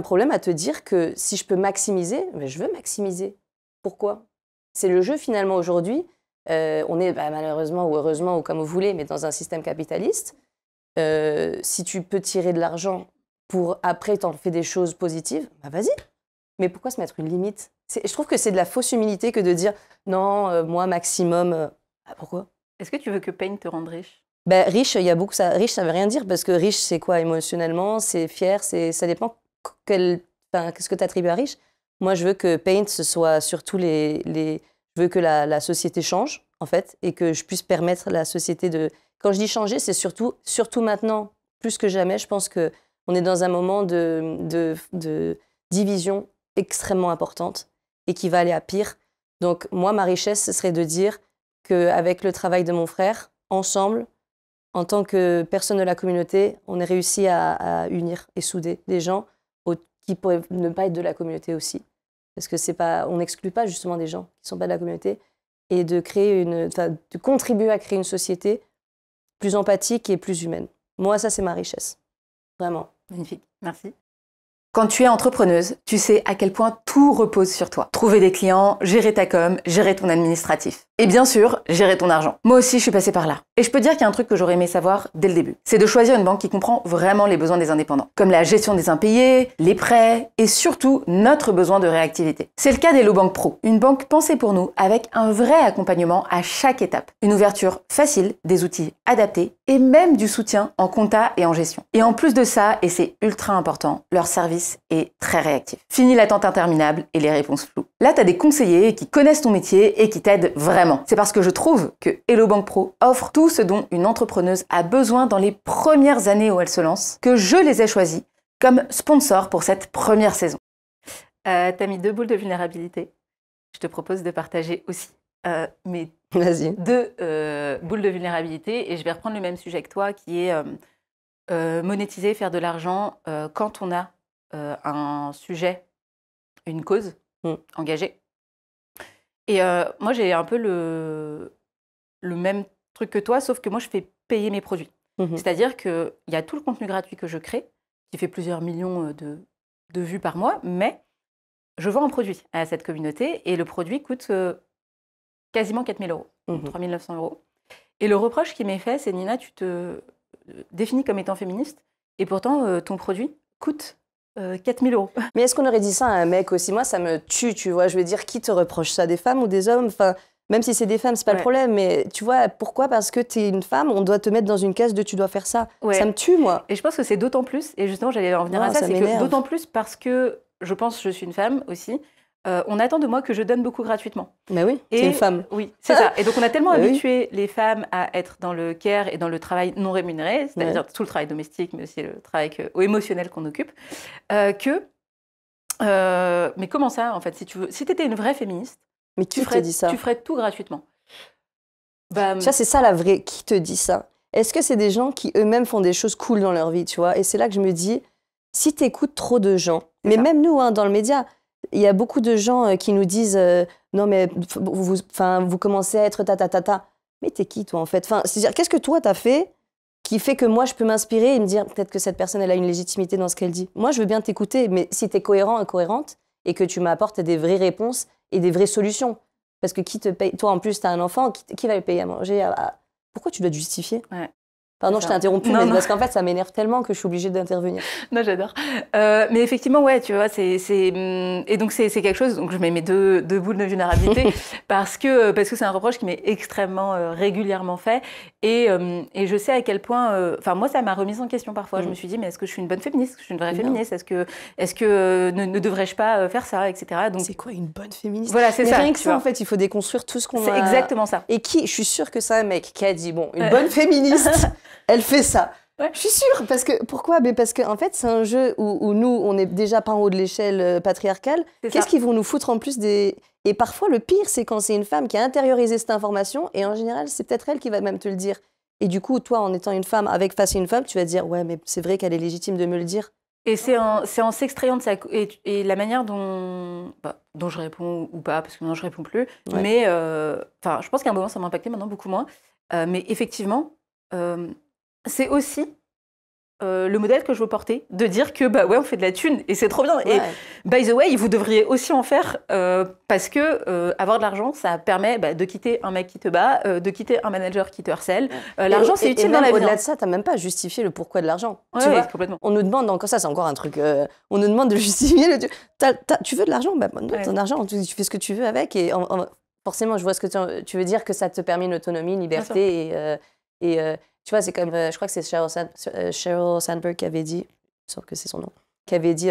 problème à te dire que si je peux maximiser, je veux maximiser. Pourquoi? C'est le jeu finalement aujourd'hui. On est malheureusement ou heureusement ou comme vous voulez, mais dans un système capitaliste. Si tu peux tirer de l'argent pour après t'en fais des choses positives, vas-y. Mais pourquoi se mettre une limite? Je trouve que c'est de la fausse humilité que de dire non, moi maximum. Pourquoi? Est-ce que tu veux que Paint te rende riche? Riche, il y a beaucoup ça. Riche, ça veut rien dire parce que riche, c'est quoi émotionnellement? C'est fier, ça dépend qu'est-ce que tu attribues à riche. Moi, je veux que Paint, ce soit surtout je veux que la société change, en fait, et que je puisse permettre à la société de... Quand je dis changer, c'est surtout maintenant, plus que jamais, je pense qu'on est dans un moment de division extrêmement importante et qui va aller à pire. Donc, moi, ma richesse, ce serait de dire qu'avec le travail de mon frère, ensemble, en tant que personne de la communauté, on a réussi à unir et souder des gens qui pourraient ne pas être de la communauté aussi. Parce que on n'exclut pas justement des gens qui ne sont pas de la communauté et de contribuer à créer une société plus empathique et plus humaine. Moi, ça, c'est ma richesse. Vraiment. Magnifique. Merci. Quand tu es entrepreneuse, tu sais à quel point tout repose sur toi. Trouver des clients, gérer ta com, gérer ton administratif. Et bien sûr, gérer ton argent. Moi aussi, je suis passée par là. Et je peux dire qu'il y a un truc que j'aurais aimé savoir dès le début. C'est de choisir une banque qui comprend vraiment les besoins des indépendants. Comme la gestion des impayés, les prêts et surtout notre besoin de réactivité. C'est le cas d'Hello Bank Pro. Une banque pensée pour nous avec un vrai accompagnement à chaque étape. Une ouverture facile, des outils adaptés et même du soutien en compta et en gestion. Et en plus de ça, et c'est ultra important, leur service service et très réactif. Fini l'attente interminable et les réponses floues. Là, tu as des conseillers qui connaissent ton métier et qui t'aident vraiment. C'est parce que je trouve que Hello Bank Pro offre tout ce dont une entrepreneuse a besoin dans les premières années où elle se lance, que je les ai choisis comme sponsor pour cette première saison. T'as mis 2 boules de vulnérabilité. Je te propose de partager aussi mes 2 boules de vulnérabilité et je vais reprendre le même sujet que toi qui est monétiser, faire de l'argent quand on a un sujet, une cause engagée. Et moi, j'ai un peu le même truc que toi, sauf que moi, je fais payer mes produits. C'est-à-dire qu'il y a tout le contenu gratuit que je crée, qui fait plusieurs millions de vues par mois, mais je vends un produit à cette communauté et le produit coûte quasiment 4 000 €, 3 900 €. Et le reproche qui m'est fait, c'est Nina, tu te définis comme étant féministe et pourtant ton produit coûte 4 000 €. Mais est-ce qu'on aurait dit ça à un mec aussi? Moi, ça me tue, tu vois. Je veux dire, qui te reproche ça? Des femmes ou des hommes? Enfin, même si c'est des femmes, c'est pas le problème. Mais tu vois, pourquoi? Parce que t'es une femme, on doit te mettre dans une case de tu dois faire ça. Ça me tue, moi. Et je pense que c'est d'autant plus, et justement, j'allais en venir à ça, c'est que d'autant plus parce que je pense que je suis une femme aussi. On attend de moi que je donne beaucoup gratuitement. Mais oui, c'est une femme. Oui, c'est ça. Et donc, on a tellement habitué les femmes à être dans le care et dans le travail non rémunéré, c'est-à-dire tout le travail domestique, mais aussi le travail émotionnel qu'on occupe, mais comment ça, en fait, si tu étais une vraie féministe, mais qui te dit ça? Tu ferais tout gratuitement. Ça, c'est ça la vraie. Qui te dit ça? Est-ce que c'est des gens qui eux-mêmes font des choses cool dans leur vie, tu vois? Et c'est là que je me dis, si tu écoutes trop de gens, mais même nous, dans le média, il y a beaucoup de gens qui nous disent non mais vous commencez à être ta. Mais t'es qui toi en fait? C'est-à-dire qu'est-ce que toi t'as fait qui fait que moi je peux m'inspirer et me dire peut-être que cette personne elle a une légitimité dans ce qu'elle dit. Moi je veux bien t'écouter, mais si t'es cohérent et cohérente et que tu m'apportes des vraies réponses et des vraies solutions, parce que qui te paye? Toi en plus t'as un enfant, qui va le payer à manger? Pourquoi tu dois te justifier? Pardon, je t'ai interrompu, mais parce qu'en fait, ça m'énerve tellement que je suis obligée d'intervenir. Non, j'adore. Mais effectivement, ouais, tu vois, et donc c'est quelque chose, donc je mets mes deux boules de vulnérabilité parce que c'est un reproche qui m'est extrêmement régulièrement fait et je sais à quel point, moi, ça m'a remise en question parfois. Je me suis dit, mais est-ce que je suis une bonne féministe? Est-ce que je suis une vraie féministe? Est-ce que ne devrais-je pas faire ça, etc. Donc, c'est quoi une bonne féministe? Voilà, c'est ça. Rien que ça, en fait, il faut déconstruire tout ce qu'on a. C'est exactement ça. Et je suis sûre que c'est un mec qui a dit, bon, une bonne féministe... Elle fait ça. Je suis sûre. Pourquoi? Parce qu'en fait, c'est un jeu où nous, on n'est déjà pas en haut de l'échelle patriarcale. Qu'est-ce qu'ils vont nous foutre en plus des... Et parfois, le pire, c'est quand c'est une femme qui a intériorisé cette information. Et en général, c'est peut-être elle qui va même te le dire. Et du coup, toi, en étant une femme, face à une femme, tu vas dire, ouais, mais c'est vrai qu'elle est légitime de me le dire. Et c'est en s'extrayant de ça. Et la manière dont je réponds ou pas, parce que maintenant, je réponds plus. Mais je pense qu'à un moment, ça m'a impacté, maintenant beaucoup moins. Mais effectivement... c'est aussi le modèle que je veux porter, de dire que on fait de la thune et c'est trop bien. Et by the way, vous devriez aussi en faire parce que avoir de l'argent, ça permet de quitter un mec qui te bat, de quitter un manager qui te harcèle. L'argent, c'est utile dans la vie. Au-delà de ça, t'as même pas à justifier le pourquoi de l'argent. Tu vois, complètement. On nous demande, encore ça, c'est encore un truc, on nous demande de justifier. Tu veux de l'argent? Ton argent, tu fais ce que tu veux avec. Et forcément, je vois ce que tu veux dire, que ça te permet une autonomie, une liberté tu vois, c'est comme, je crois que c'est Sheryl Sandberg qui avait dit, sauf que c'est son nom, qui avait dit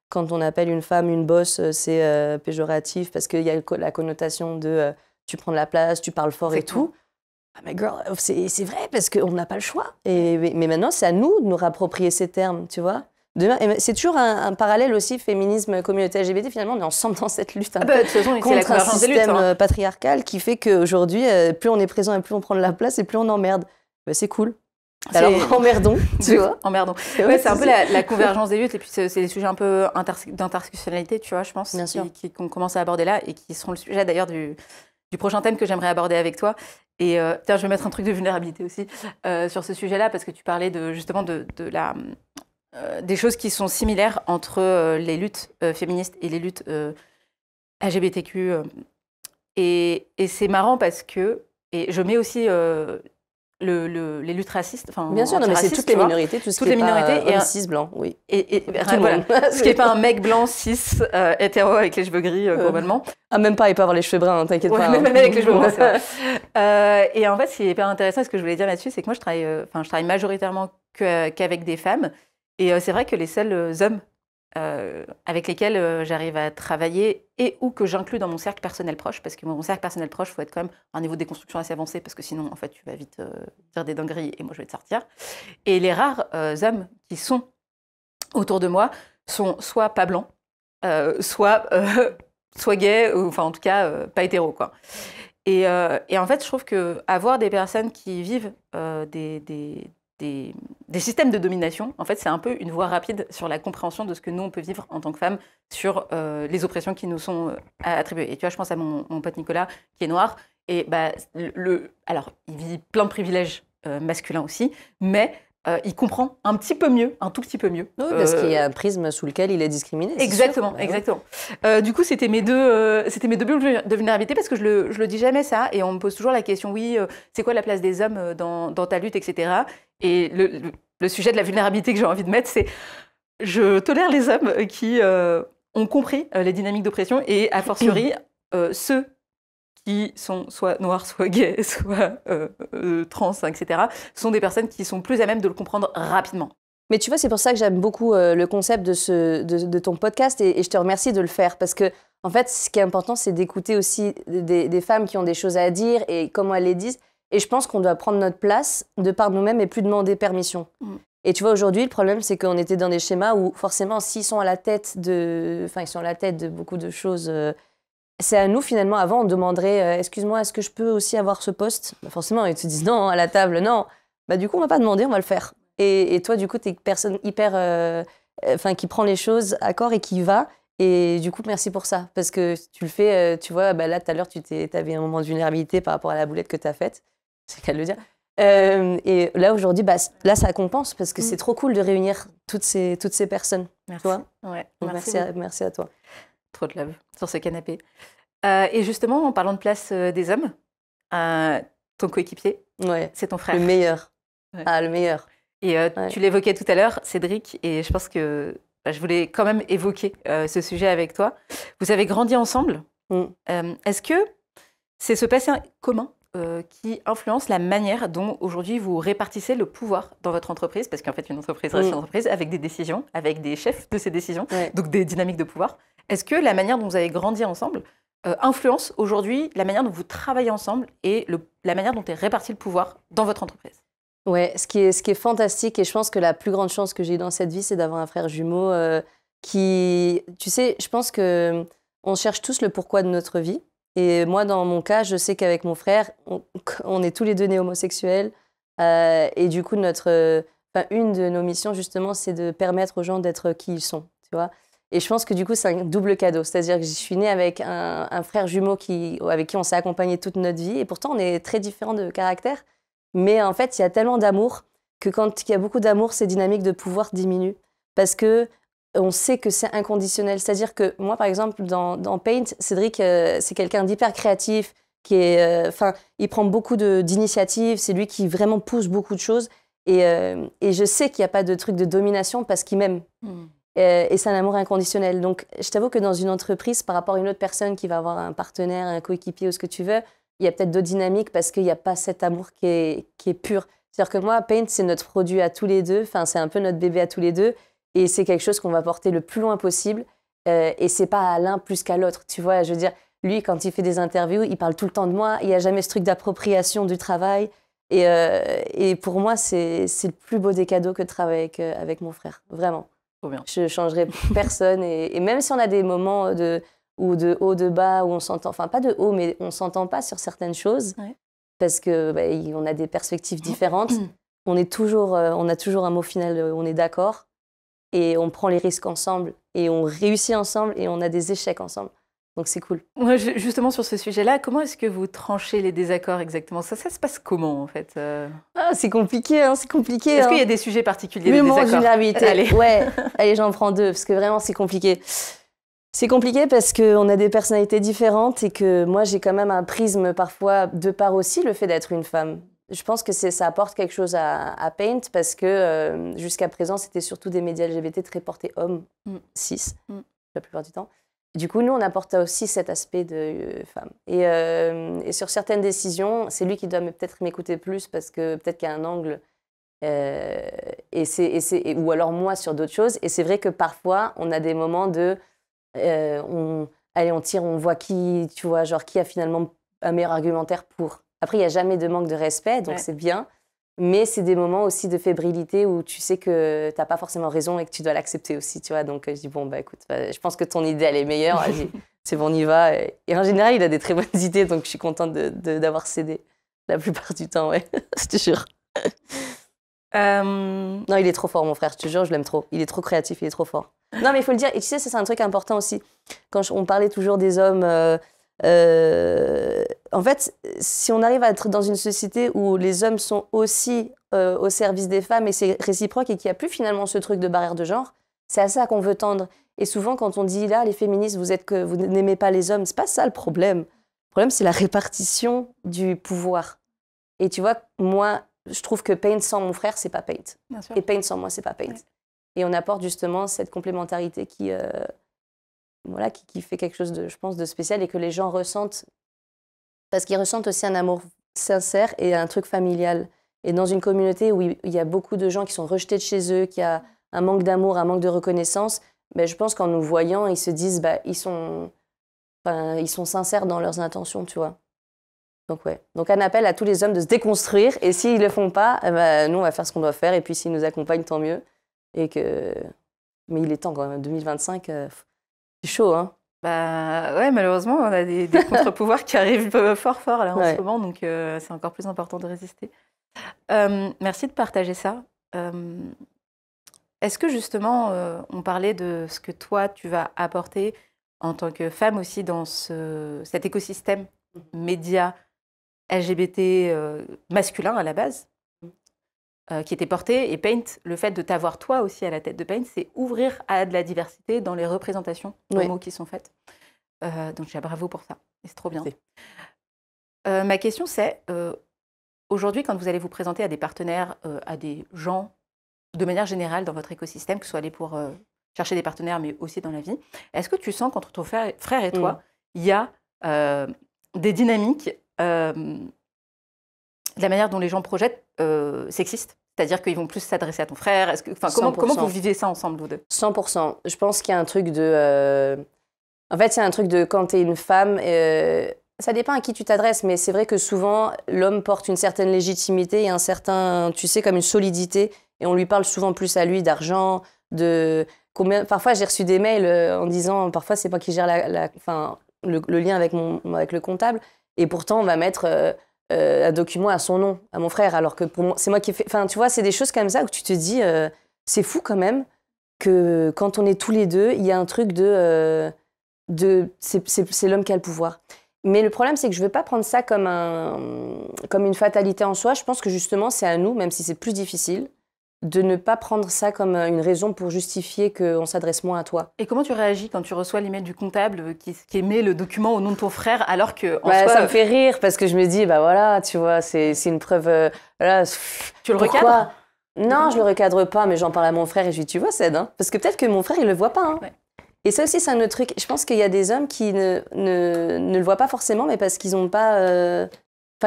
quand on appelle une femme une boss, c'est péjoratif parce qu'il y a la connotation de tu prends de la place, tu parles fort et tout. Ah, mais girl, c'est vrai parce qu'on n'a pas le choix. Mais maintenant, c'est à nous de nous réapproprier ces termes, tu vois. C'est toujours un parallèle aussi, féminisme, communauté LGBT, finalement, on est ensemble dans cette lutte de toute façon, contre un système patriarcal qui fait qu'aujourd'hui, plus on est présent et plus on prend de la place et plus on emmerde. C'est cool. Alors, emmerdons, tu vois. Emmerdons. C'est un peu la convergence des luttes, et puis c'est des sujets un peu d'intersectionnalité, tu vois, je pense, qu'on commence à aborder là, et qui seront le sujet d'ailleurs du prochain thème que j'aimerais aborder avec toi. Et tiens, je vais mettre un truc de vulnérabilité aussi sur ce sujet-là, parce que tu parlais justement des choses qui sont similaires entre les luttes féministes et les luttes LGBTQ. Et c'est marrant parce que, et je mets aussi... les luttes racistes, bien sûr, non, mais c'est toutes les minorités, tout ce qui est pas cis blanc, oui. Et voilà, ce qui n'est pas un mec blanc cis hétéro avec les cheveux gris globalement. Même pas, il peut avoir les cheveux bruns, t'inquiète pas. Même avec les cheveux bruns, c'est vrai. Et en fait, ce qui est hyper intéressant, et ce que je voulais dire là-dessus, c'est que moi, je travaille majoritairement qu'avec des femmes, et c'est vrai que les seuls hommes avec lesquels j'arrive à travailler et ou que j'inclus dans mon cercle personnel proche, parce que mon cercle personnel proche, il faut être quand même à un niveau de déconstruction assez avancé, parce que sinon, en fait, tu vas vite dire des dingueries et moi, je vais te sortir. Et les rares hommes qui sont autour de moi sont soit pas blancs, soit gays, ou enfin, en tout cas, pas hétéros, quoi. Et en fait, je trouve qu'avoir des personnes qui vivent des systèmes de domination, en fait, c'est un peu une voie rapide sur la compréhension de ce que nous, on peut vivre en tant que femmes sur les oppressions qui nous sont attribuées. Et tu vois, je pense à mon pote Nicolas, qui est noir, et bah, alors, il vit plein de privilèges masculins aussi, mais il comprend un petit peu mieux, un tout petit peu mieux. Oui, parce qu'il y a un prisme sous lequel il est discriminé. Exactement, sûr. exactement. Du coup, c'était mes deux bulles de vulnérabilité, parce que je le dis jamais ça, et on me pose toujours la question, oui, c'est quoi la place des hommes dans ta lutte, etc. Et le sujet de la vulnérabilité que j'ai envie de mettre, c'est je tolère les hommes qui ont compris les dynamiques d'oppression, et a fortiori ceux qui sont soit noirs, soit gays, soit trans, etc., sont des personnes qui sont plus à même de le comprendre rapidement. Mais tu vois, c'est pour ça que j'aime beaucoup le concept de ton podcast, et je te remercie de le faire, parce que, en fait, ce qui est important, c'est d'écouter aussi des femmes qui ont des choses à dire et comment elles les disent. Et je pense qu'on doit prendre notre place de par nous-mêmes et plus demander permission. Et tu vois, aujourd'hui, le problème, c'est qu'on était dans des schémas où, forcément, s'ils sont à la tête de beaucoup de choses, c'est à nous, finalement. Avant, on demanderait excuse-moi, est-ce que je peux aussi avoir ce poste? Bah, forcément, ils te disent non, à la table, non. Bah, du coup, on va pas demander, on va le faire. Et toi, du coup, tu es une personne hyper... qui prend les choses à corps et qui y va. Et du coup, merci pour ça. Parce que tu le fais, tu vois, bah, là, tout à l'heure, tu avais un moment de vulnérabilité par rapport à la boulette que tu as faite. C'est le cas de le dire. Et là, aujourd'hui, bah, là, ça compense, parce que c'est trop cool de réunir toutes ces personnes. Merci. Tu vois, ouais, merci à toi. Trop de love sur ce canapé. Et justement, en parlant de place des hommes, ton coéquipier, c'est ton frère. Le meilleur. Ouais. Ah, le meilleur. Et tu l'évoquais tout à l'heure, Cédric, et je pense que je voulais quand même évoquer ce sujet avec toi. Vous avez grandi ensemble. Est-ce que c'est ce passé commun qui influence la manière dont aujourd'hui vous répartissez le pouvoir dans votre entreprise? Parce qu'en fait, une entreprise reste une entreprise avec des décisions, avec des chefs de ces décisions, donc des dynamiques de pouvoir. Est-ce que la manière dont vous avez grandi ensemble influence aujourd'hui la manière dont vous travaillez ensemble et la manière dont est réparti le pouvoir dans votre entreprise? Ouais, ce qui est fantastique, et je pense que la plus grande chance que j'ai eue dans cette vie, c'est d'avoir un frère jumeau qui... Tu sais, je pense qu'on cherche tous le pourquoi de notre vie. Et moi, dans mon cas, je sais qu'avec mon frère, on est tous les deux nés homosexuels. Et du coup, une de nos missions, justement, c'est de permettre aux gens d'être qui ils sont, tu vois. Et je pense que du coup, c'est un double cadeau. C'est-à-dire que je suis née avec un frère jumeau avec qui on s'est accompagné toute notre vie. Et pourtant, on est très différents de caractère. Mais en fait, il y a tellement d'amour que quand il y a beaucoup d'amour, ces dynamiques de pouvoir diminuent. Parce que on sait que c'est inconditionnel. C'est-à-dire que moi, par exemple, dans Paint, Cédric, c'est quelqu'un d'hyper créatif, il prend beaucoup d'initiatives, c'est lui qui vraiment pousse beaucoup de choses. Et je sais qu'il n'y a pas de truc de domination parce qu'il m'aime. Et c'est un amour inconditionnel. Donc, je t'avoue que dans une entreprise, par rapport à une autre personne qui va avoir un partenaire, un coéquipier ou ce que tu veux, il y a peut-être d'autres dynamiques parce qu'il n'y a pas cet amour qui est pur. C'est-à-dire que moi, Paint, c'est notre produit à tous les deux. Enfin, c'est un peu notre bébé à tous les deux. Et c'est quelque chose qu'on va porter le plus loin possible. Et c'est pas à l'un plus qu'à l'autre. Tu vois, je veux dire, lui, quand il fait des interviews, il parle tout le temps de moi. Il n'y a jamais ce truc d'appropriation du travail. Et pour moi, c'est le plus beau des cadeaux que de travailler avec mon frère. Vraiment. Trop bien. Je ne changerai personne. Et même si on a des moments de haut, de bas, où on s'entend, enfin pas de haut, mais on ne s'entend pas sur certaines choses, parce qu'on a des perspectives différentes, on a toujours un mot final, on est d'accord, et on prend les risques ensemble, et on réussit ensemble, et on a des échecs ensemble. Donc c'est cool. Moi, justement, sur ce sujet-là, comment est-ce que vous tranchez les désaccords exactement? Ça se passe comment, en fait c'est compliqué, hein, c'est compliqué. Est-ce qu'il y a des sujets particuliers de désaccord? Vulnérabilité. Allez. Ouais, allez, j'en prends deux, parce que vraiment, c'est compliqué. C'est compliqué parce qu'on a des personnalités différentes et que moi, j'ai quand même un prisme parfois, de par aussi le fait d'être une femme. Je pense que ça apporte quelque chose à Paint parce que jusqu'à présent, c'était surtout des médias LGBT très portés hommes, cis, la plupart du temps. Du coup, nous, on apporte aussi cet aspect de femme. Et sur certaines décisions, c'est lui qui doit peut-être m'écouter plus parce que peut-être qu'il y a un angle Ou alors moi sur d'autres choses. Et c'est vrai que parfois, on a des moments de... allez, on tire, on voit qui, tu vois, genre qui a finalement un meilleur argumentaire pour. Après, il n'y a jamais de manque de respect, donc c'est bien. Mais c'est des moments aussi de fébrilité où tu sais que tu n'as pas forcément raison et que tu dois l'accepter aussi, tu vois. Donc, je dis, bon, bah écoute, je pense que ton idée, elle est meilleure. C'est bon, on y va. Et en général, il a des très bonnes idées, donc je suis contente d'avoir cédé la plupart du temps, ouais. Je te jure. Non, il est trop fort, mon frère, je te jure, je l'aime trop. Il est trop créatif, il est trop fort. Non, mais il faut le dire. Et tu sais, ça, c'est un truc important aussi. Quand on parlait toujours des hommes... en fait, si on arrive à être dans une société où les hommes sont aussi au service des femmes et c'est réciproque et qu'il n'y a plus finalement ce truc de barrière de genre, c'est à ça qu'on veut tendre. Et souvent, quand on dit là, les féministes, vous n'aimez pas les hommes, c'est pas ça le problème. Le problème, c'est la répartition du pouvoir. Et tu vois, moi, je trouve que Paint sans mon frère, c'est pas Paint. Et Paint sans moi, c'est pas Paint. Ouais. Et on apporte justement cette complémentarité qui fait quelque chose de, je pense, de spécial et que les gens ressentent. Parce qu'ils ressentent aussi un amour sincère et un truc familial. Et dans une communauté où il y a beaucoup de gens qui sont rejetés de chez eux, qui a un manque d'amour, un manque de reconnaissance, ben, je pense qu'en nous voyant, ils se disent, bah, ils sont sincères dans leurs intentions, tu vois. Donc, ouais. Donc, un appel à tous les hommes de se déconstruire. Et s'ils ne le font pas, ben, nous, on va faire ce qu'on doit faire. Et puis, s'ils nous accompagnent, tant mieux. Mais il est temps, quand même. 2025, c'est chaud, hein. Bah ouais, malheureusement, on a des contre-pouvoirs qui arrivent fort là en ce moment, donc c'est encore plus important de résister. Merci de partager ça. Est-ce que justement, on parlait de ce que toi, tu vas apporter en tant que femme aussi dans cet écosystème média LGBT masculin à la base, qui était porté, et Paint, le fait de t'avoir toi aussi à la tête de Paint, c'est ouvrir à de la diversité dans les représentations homo qui sont faites. Donc déjà bravo pour ça, et c'est trop bien. Ma question c'est, aujourd'hui quand vous allez vous présenter à des partenaires, à des gens, de manière générale dans votre écosystème, que ce soit aller pour chercher des partenaires, mais aussi dans la vie, est-ce que tu sens qu'entre ton frère et toi, il y a des dynamiques, la manière dont les gens projettent sexiste, c'est-à-dire qu'ils vont plus s'adresser à ton frère. Comment vous vivez ça ensemble, vous deux? 100%. Je pense qu'il y a un truc de... En fait, il y a un truc de quand tu es une femme, ça dépend à qui tu t'adresses, mais c'est vrai que souvent, l'homme porte une certaine légitimité et un certain, tu sais, comme une solidité, et on lui parle souvent plus à lui d'argent, de... Parfois, j'ai reçu des mails en disant, parfois, c'est moi qui gère le lien avec le comptable, et pourtant, on va mettre... un document à son nom, à mon frère, alors que pour moi, c'est moi qui fais... Enfin, tu vois, c'est des choses comme ça où tu te dis, c'est fou quand même que quand on est tous les deux, il y a un truc c'est l'homme qui a le pouvoir. Mais le problème, c'est que je ne veux pas prendre ça comme une fatalité en soi. Je pense que justement, c'est à nous, même si c'est plus difficile, de ne pas prendre ça comme une raison pour justifier qu'on s'adresse moins à toi. Et comment tu réagis quand tu reçois l'email du comptable qui émet le document au nom de ton frère, alors que ça me fait rire parce que je me dis, bah voilà, tu vois, c'est une preuve... tu le recadres? Non, je le recadre pas, mais j'en parle à mon frère et je lui dis, tu vois, Ced, hein, parce que peut-être que mon frère, il le voit pas. Hein. Ouais. Et ça aussi, c'est un autre truc. Je pense qu'il y a des hommes qui ne le voient pas forcément, mais parce qu'ils n'ont pas...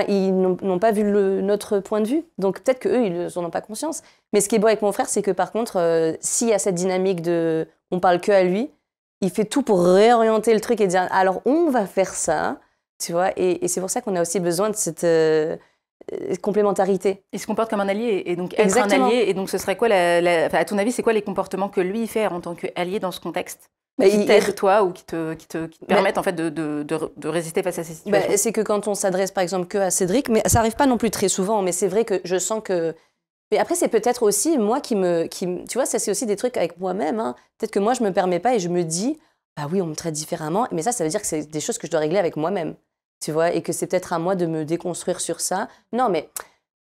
ils n'ont pas vu notre point de vue. Donc peut-être qu'eux, ils n'en ont pas conscience. Mais ce qui est beau avec mon frère, c'est que par contre, s'il y a cette dynamique de « on parle que à lui », il fait tout pour réorienter le truc et dire « alors on va faire ça ». Tu vois, et c'est pour ça qu'on a aussi besoin de cette complémentarité. Il se comporte comme un allié, et donc être un allié, et donc ce serait quoi, à ton avis, c'est quoi les comportements que lui fait en tant qu'allié dans ce contexte? Qui t'aident toi ou qui te permettent en fait de résister face à ces situations? C'est que quand on s'adresse par exemple que à Cédric, mais ça arrive pas non plus très souvent, mais c'est vrai que je sens que... Mais après c'est peut-être aussi moi qui tu vois, ça c'est aussi des trucs avec moi-même, hein. Peut-être que moi je me permets pas et je me dis, bah oui on me traite différemment, mais ça veut dire que c'est des choses que je dois régler avec moi-même, tu vois, et que c'est peut-être à moi de me déconstruire sur ça. Non mais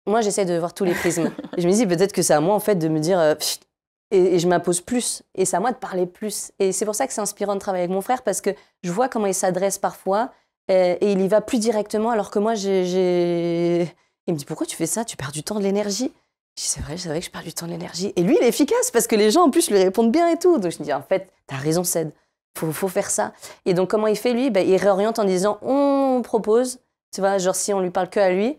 moi j'essaie de voir tous les prismes. Et je me dis peut-être que c'est à moi en fait de me dire... Et je m'impose plus. Et c'est à moi de parler plus. Et c'est pour ça que c'est inspirant de travailler avec mon frère, parce que je vois comment il s'adresse parfois et il y va plus directement, alors que moi, il me dit, pourquoi tu fais ça? Tu perds du temps, de l'énergie. Je dis, c'est vrai que je perds du temps, de l'énergie. Et lui, il est efficace, parce que les gens, en plus, lui répondent bien et tout. Donc je me dis, en fait, t'as raison, Ced. Faut faire ça. Et donc, comment il fait, lui? Il réoriente en disant, on propose, tu vois, genre si on lui parle que à lui,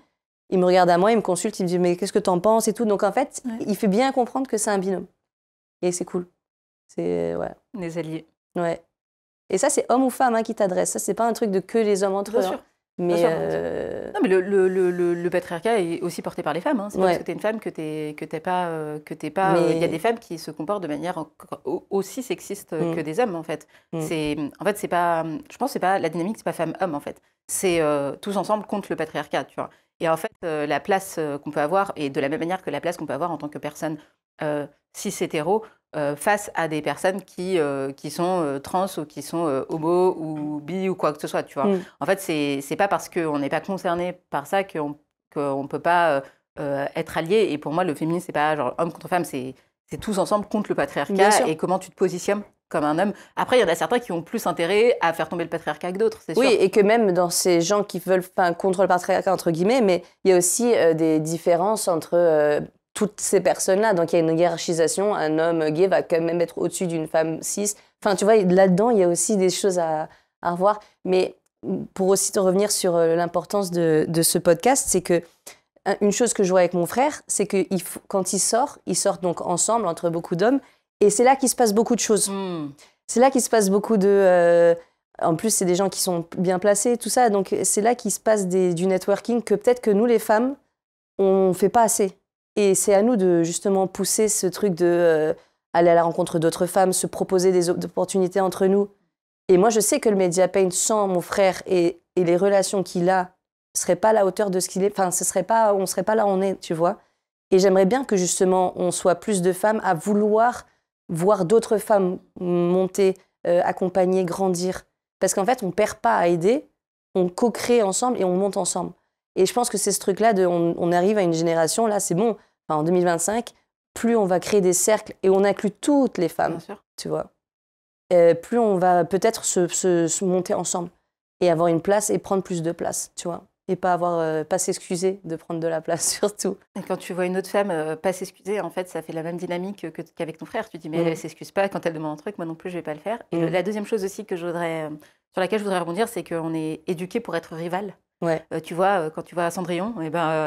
il me regarde à moi, il me consulte, il me dit mais qu'est-ce que t'en penses et tout. Donc en fait, il fait bien comprendre que c'est un binôme. Et c'est cool. C'est ouais. Des alliés. Ouais. Et ça, c'est homme ou femme qui t'adresse. Ça, c'est pas un truc de que les hommes entre eux. Bien sûr. Mais non, mais le patriarcat est aussi porté par les femmes. Hein. C'est pas parce que t'es une femme que t'es pas. Il y a des femmes qui se comportent de manière aussi sexiste que des hommes, en fait. C'est pas. Je pense que c'est pas la dynamique, c'est pas femme-homme, en fait. C'est tous ensemble contre le patriarcat, tu vois. Et en fait, la place qu'on peut avoir, et de la même manière que la place qu'on peut avoir en tant que personne cis-hétéro, face à des personnes qui sont trans ou qui sont homo ou bi ou quoi que ce soit, tu vois. En fait, c'est pas parce qu'on n'est pas concerné par ça qu'on peut pas être allié. Et pour moi, le féminisme, c'est pas genre homme contre femme, c'est tous ensemble contre le patriarcat et comment tu te positionnes comme un homme. Après, il y en a certains qui ont plus intérêt à faire tomber le patriarcat que d'autres, c'est sûr. Oui, et que même dans ces gens qui veulent, enfin, contre le patriarcat, entre guillemets, mais il y a aussi des différences entre toutes ces personnes-là. Donc, il y a une hiérarchisation. Un homme gay va quand même être au-dessus d'une femme cis. Enfin, tu vois, là-dedans, il y a aussi des choses à revoir. Mais pour aussi te revenir sur l'importance de ce podcast, c'est que une chose que je vois avec mon frère, c'est que quand ils sortent donc ensemble, entre beaucoup d'hommes, et c'est là qu'il se passe beaucoup de choses. C'est là qu'il se passe beaucoup de... en plus, c'est des gens qui sont bien placés, tout ça. Donc, c'est là qu'il se passe du networking que peut-être que nous, les femmes, on ne fait pas assez. Et c'est à nous de justement pousser ce truc de aller à la rencontre d'autres femmes, se proposer des opportunités entre nous. Et moi, je sais que le Mediapaint, sans mon frère et les relations qu'il a, ne serait pas à la hauteur de ce qu'il est. Enfin, on ne serait pas là où on est, tu vois. Et j'aimerais bien que justement, on soit plus de femmes à vouloir voir d'autres femmes monter, accompagner, grandir. Parce qu'en fait, on ne perd pas à aider, on co-crée ensemble et on monte ensemble. Et je pense que c'est ce truc-là on arrive à une génération, là, c'est bon, en 2025, plus on va créer des cercles et on inclut toutes les femmes, tu vois. Plus on va peut-être se monter ensemble et avoir une place et prendre plus de place, tu vois. Et pas s'excuser de prendre de la place, surtout. Et quand tu vois une autre femme pas s'excuser, en fait, ça fait la même dynamique qu'avec ton frère. Tu dis, mais elle ne s'excuse pas quand elle demande un truc, moi non plus, je ne vais pas le faire. Et la deuxième chose aussi sur laquelle je voudrais rebondir, c'est qu'on est éduqués pour être rival. Ouais. Tu vois, quand tu vas à Cendrillon,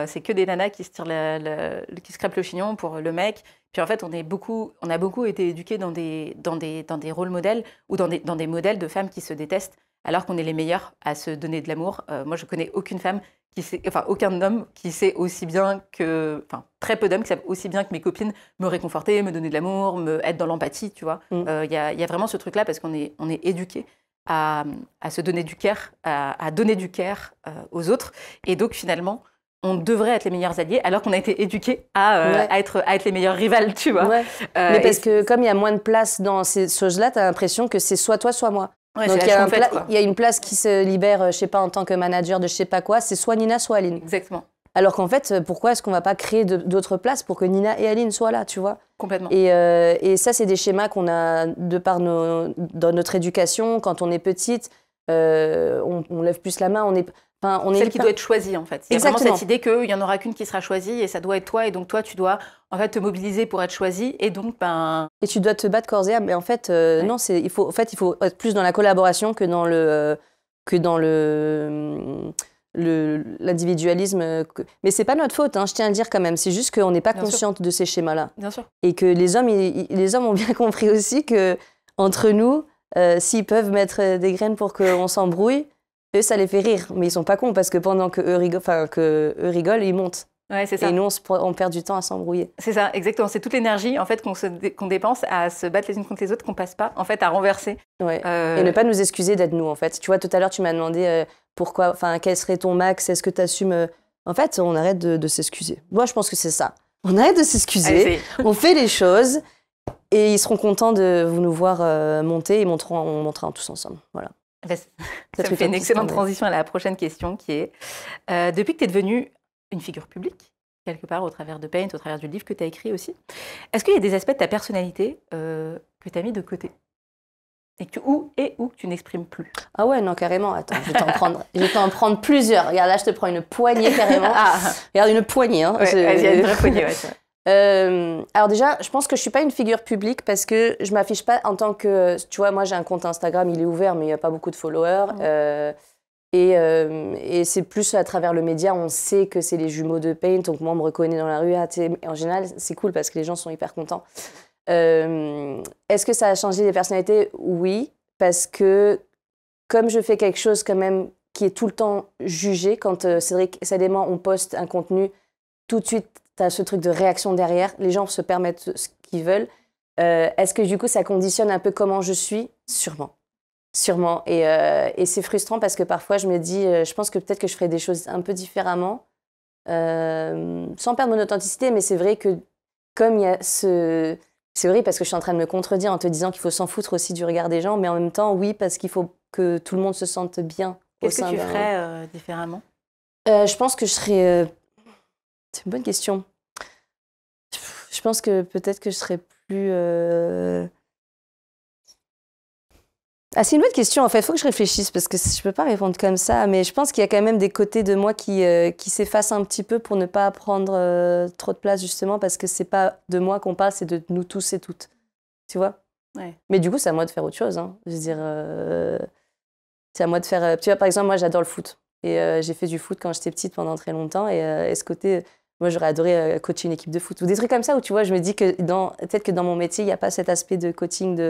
c'est que des nanas qui se tirent qui se crêpent le chignon pour le mec. Puis en fait, on a beaucoup été éduqués dans des rôles modèles ou dans des modèles de femmes qui se détestent, alors qu'on est les meilleurs à se donner de l'amour. Moi, je connais aucun homme qui sait aussi bien très peu d'hommes qui savent aussi bien que mes copines me réconforter, me donner de l'amour, être dans l'empathie, tu vois. Y a vraiment ce truc-là parce qu'on est éduqués à se donner du care, à donner du care aux autres. Et donc, finalement, on devrait être les meilleurs alliés, alors qu'on a été éduqués à être les meilleurs rivales, tu vois. Ouais. Mais parce que comme il y a moins de place dans ces choses-là, tu as l'impression que c'est soit toi, soit moi. Ouais, donc, il y a une place qui se libère, je sais pas, en tant que manager de je sais pas quoi, c'est soit Nina, soit Aline. Exactement. Alors qu'en fait, pourquoi est-ce qu'on va pas créer d'autres places pour que Nina et Aline soient là, tu vois? Complètement. Et ça, c'est des schémas qu'on a dans notre éducation. Quand on est petite, on lève plus la main, Celle qui doit être choisie, en fait. Il y a vraiment cette idée qu'il n'y en aura qu'une qui sera choisie et ça doit être toi. Et donc, toi, tu dois en fait te mobiliser pour être choisie. Et donc, Et tu dois te battre corps et âme. Mais en fait, non, il faut être plus dans la collaboration que dans l'individualisme. Mais c'est pas notre faute, hein, je tiens à le dire quand même. C'est juste qu'on n'est pas consciente de ces schémas-là. Bien sûr. Et que les hommes ont bien compris aussi que entre nous, s'ils peuvent mettre des graines pour qu'on s'embrouille, eux, ça les fait rire. Mais ils sont pas cons parce que pendant qu'eux rigolent, ils montent. Ouais, c'est ça. Et nous, on perd du temps à s'embrouiller. C'est ça, exactement. C'est toute l'énergie en fait qu'on dépense à se battre les unes contre les autres, qu'on passe pas en fait à renverser. Ouais. Et ne pas nous excuser d'être nous en fait. Tu vois, tout à l'heure, tu m'as demandé pourquoi, quel serait ton max, est-ce que tu assumes En fait, on arrête de s'excuser. Moi, je pense que c'est ça. On arrête de s'excuser, on fait les choses et ils seront contents de nous voir monter et on montera tous ensemble. Voilà. Ça me fait une excellente transition à la prochaine question qui est depuis que tu es devenue une figure publique, quelque part au travers de Paint, au travers du livre que tu as écrit aussi, est-ce qu'il y a des aspects de ta personnalité que tu as mis de côté et que tu n'exprimes plus? Ah ouais, non, carrément. Attends, je vais t'en prendre plusieurs. Regarde, là, je te prends une poignée carrément. Regarde, une poignée. Hein. Ouais, il y a une vraie poignée, alors déjà, je pense que je suis pas une figure publique parce que je m'affiche pas en tant que... Tu vois, moi, j'ai un compte Instagram, il est ouvert, mais il n'y a pas beaucoup de followers. Et c'est plus à travers le média, on sait que c'est les jumeaux de Paint, donc moi on me reconnaît dans la rue. Et en général, c'est cool parce que les gens sont hyper contents. Est-ce que ça a changé les personnalités? Oui, parce que comme je fais quelque chose quand même qui est tout le temps jugé, quand Cédric Sademan, on poste un contenu, tout de suite, tu as ce truc de réaction derrière, les gens se permettent ce qu'ils veulent. Est-ce que du coup, ça conditionne un peu comment je suis? Sûrement. Sûrement. Et c'est frustrant parce que parfois, je me dis, je pense que peut-être que je ferais des choses un peu différemment, sans perdre mon authenticité, mais c'est vrai que comme il y a ce... C'est vrai parce que je suis en train de me contredire en te disant qu'il faut s'en foutre aussi du regard des gens, mais en même temps, oui, parce qu'il faut que tout le monde se sente bien. Qu'est-ce que tu ferais différemment? Je pense que je serais... C'est une bonne question. Je pense que peut-être que je serais plus... Ah, c'est une bonne question, en fait. Il faut que je réfléchisse parce que je ne peux pas répondre comme ça. Mais je pense qu'il y a quand même des côtés de moi qui s'effacent un petit peu pour ne pas prendre trop de place, justement, parce que ce n'est pas de moi qu'on parle, c'est de nous tous et toutes. Tu vois? Ouais. Mais du coup, c'est à moi de faire autre chose. Hein. Je veux dire, c'est à moi de faire... Tu vois, par exemple, moi, j'adore le foot. Et j'ai fait du foot quand j'étais petite pendant très longtemps. Et ce côté... Moi, j'aurais adoré coacher une équipe de foot. Ou des trucs comme ça où, tu vois, je me dis que peut-être que dans mon métier, il n'y a pas cet aspect de coaching,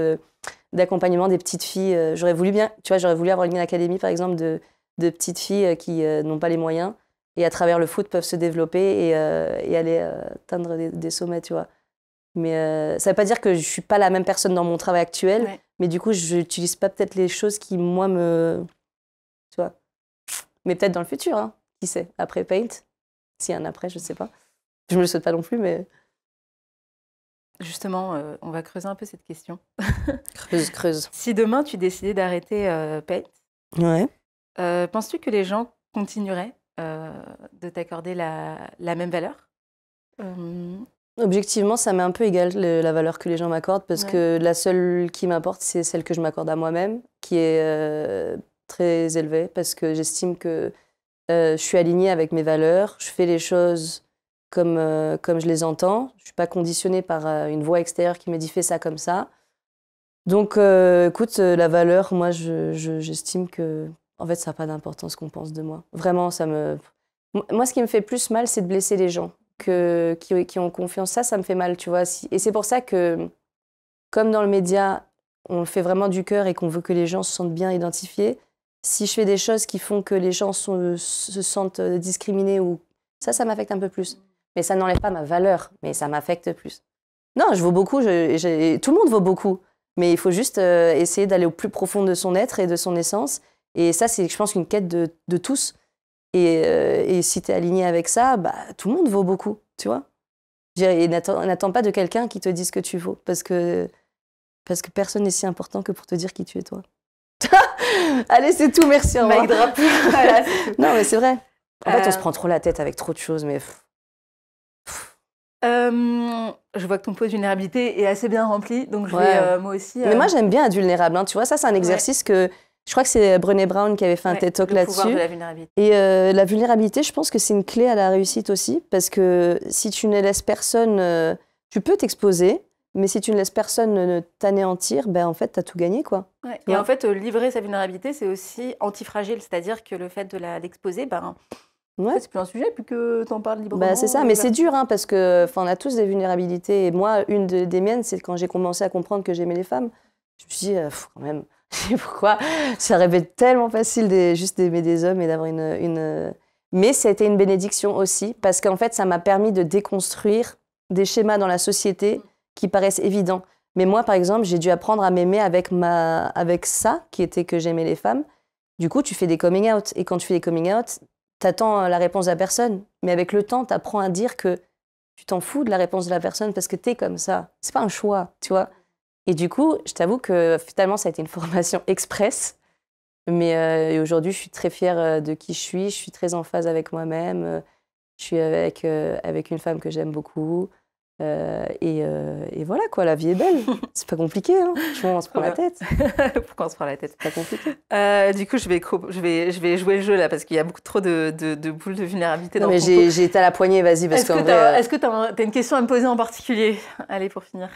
d'accompagnement des petites filles. J'aurais voulu bien, tu vois, j'aurais voulu avoir une académie, par exemple, de petites filles qui n'ont pas les moyens et à travers le foot peuvent se développer et aller atteindre des sommets, tu vois. Mais ça ne veut pas dire que je ne suis pas la même personne dans mon travail actuel, ouais. Mais du coup, je n'utilise pas peut-être les choses qui, moi, me... Tu vois. Mais peut-être dans le futur, hein. Qui sait, après Paint. S'il y a un après, je ne sais pas. Je ne me le souhaite pas non plus, mais... Justement, on va creuser un peu cette question. Creuse. Si demain, tu décidais d'arrêter Paint, ouais. Penses-tu que les gens continueraient de t'accorder la même valeur? Objectivement, ça m'est un peu égal la valeur que les gens m'accordent parce que la seule qui m'apporte, c'est celle que je m'accorde à moi-même, qui est très élevée parce que j'estime que je suis alignée avec mes valeurs, je fais les choses comme je les entends. Je ne suis pas conditionnée par une voix extérieure qui me dit « fais ça comme ça ». Donc, écoute, la valeur, moi, j'estime que, en fait, ça n'a pas d'importance qu'on pense de moi. Vraiment, ça me... Moi, ce qui me fait plus mal, c'est de blesser les gens qui ont confiance. Ça me fait mal, tu vois. Et c'est pour ça que, comme dans le média, on le fait vraiment du cœur et qu'on veut que les gens se sentent bien identifiés, si je fais des choses qui font que les gens se sentent discriminés, ou ça m'affecte un peu plus. Mais ça n'enlève pas ma valeur, mais ça m'affecte plus. Non, je vaux beaucoup, tout le monde vaut beaucoup. Mais il faut juste essayer d'aller au plus profond de son être et de son essence. Et ça, c'est, je pense, une quête de tous. Et si tu es aligné avec ça, bah, tout le monde vaut beaucoup, tu vois. Et n'attends pas de quelqu'un qui te dise ce que tu vaux. Parce que personne n'est si important que pour te dire qui tu es, toi. Allez, c'est tout, merci. Mic drop. Voilà, non, mais c'est vrai. En fait, on se prend trop la tête avec trop de choses, mais... je vois que ton pot de vulnérabilité est assez bien rempli, donc je vais moi aussi... Mais moi, j'aime bien être vulnérable. Hein. Tu vois, ça, c'est un exercice que... Je crois que c'est Brené Brown qui avait fait un TED Talk là-dessus. Le pouvoir de la vulnérabilité. Et la vulnérabilité, je pense que c'est une clé à la réussite aussi, parce que si tu ne laisses personne... tu peux t'exposer, mais si tu ne laisses personne t'anéantir, ben en fait, tu as tout gagné, quoi. Ouais. Et en fait, livrer sa vulnérabilité, c'est aussi antifragile, c'est-à-dire que le fait de l'exposer, ben... Ouais. En fait, c'est plus un sujet, plus que t'en parles librement. Bah, c'est ça, mais c'est dur, hein, parce qu'on a tous des vulnérabilités. Et moi, une des miennes, c'est quand j'ai commencé à comprendre que j'aimais les femmes. Je me suis dit, quand même, je sais pourquoi. Ça aurait été tellement facile juste d'aimer des hommes et d'avoir une... Mais ça a été une bénédiction aussi, parce qu'en fait, ça m'a permis de déconstruire des schémas dans la société qui paraissent évidents. Mais moi, par exemple, j'ai dû apprendre à m'aimer avec ça, qui était que j'aimais les femmes. Du coup, tu fais des coming out. Et quand tu fais des coming out, t'attends la réponse de la personne, mais avec le temps, t'apprends à dire que tu t'en fous de la réponse de la personne parce que t'es comme ça. C'est pas un choix, tu vois. Et du coup, je t'avoue que finalement, ça a été une formation express. Mais aujourd'hui, je suis très fière de qui je suis très en phase avec moi-même. Je suis avec une femme que j'aime beaucoup. Et voilà, quoi, la vie est belle. C'est pas compliqué, hein. Franchement, on se prend la tête. Pourquoi on se prend la tête? C'est pas compliqué. Du coup, je vais jouer le jeu là parce qu'il y a beaucoup trop de boules de vulnérabilité dans mais ton pot. j'ai été à la poignée, vas-y, parce qu'en vrai... Est-ce que t'as une question à me poser en particulier? Allez, pour finir.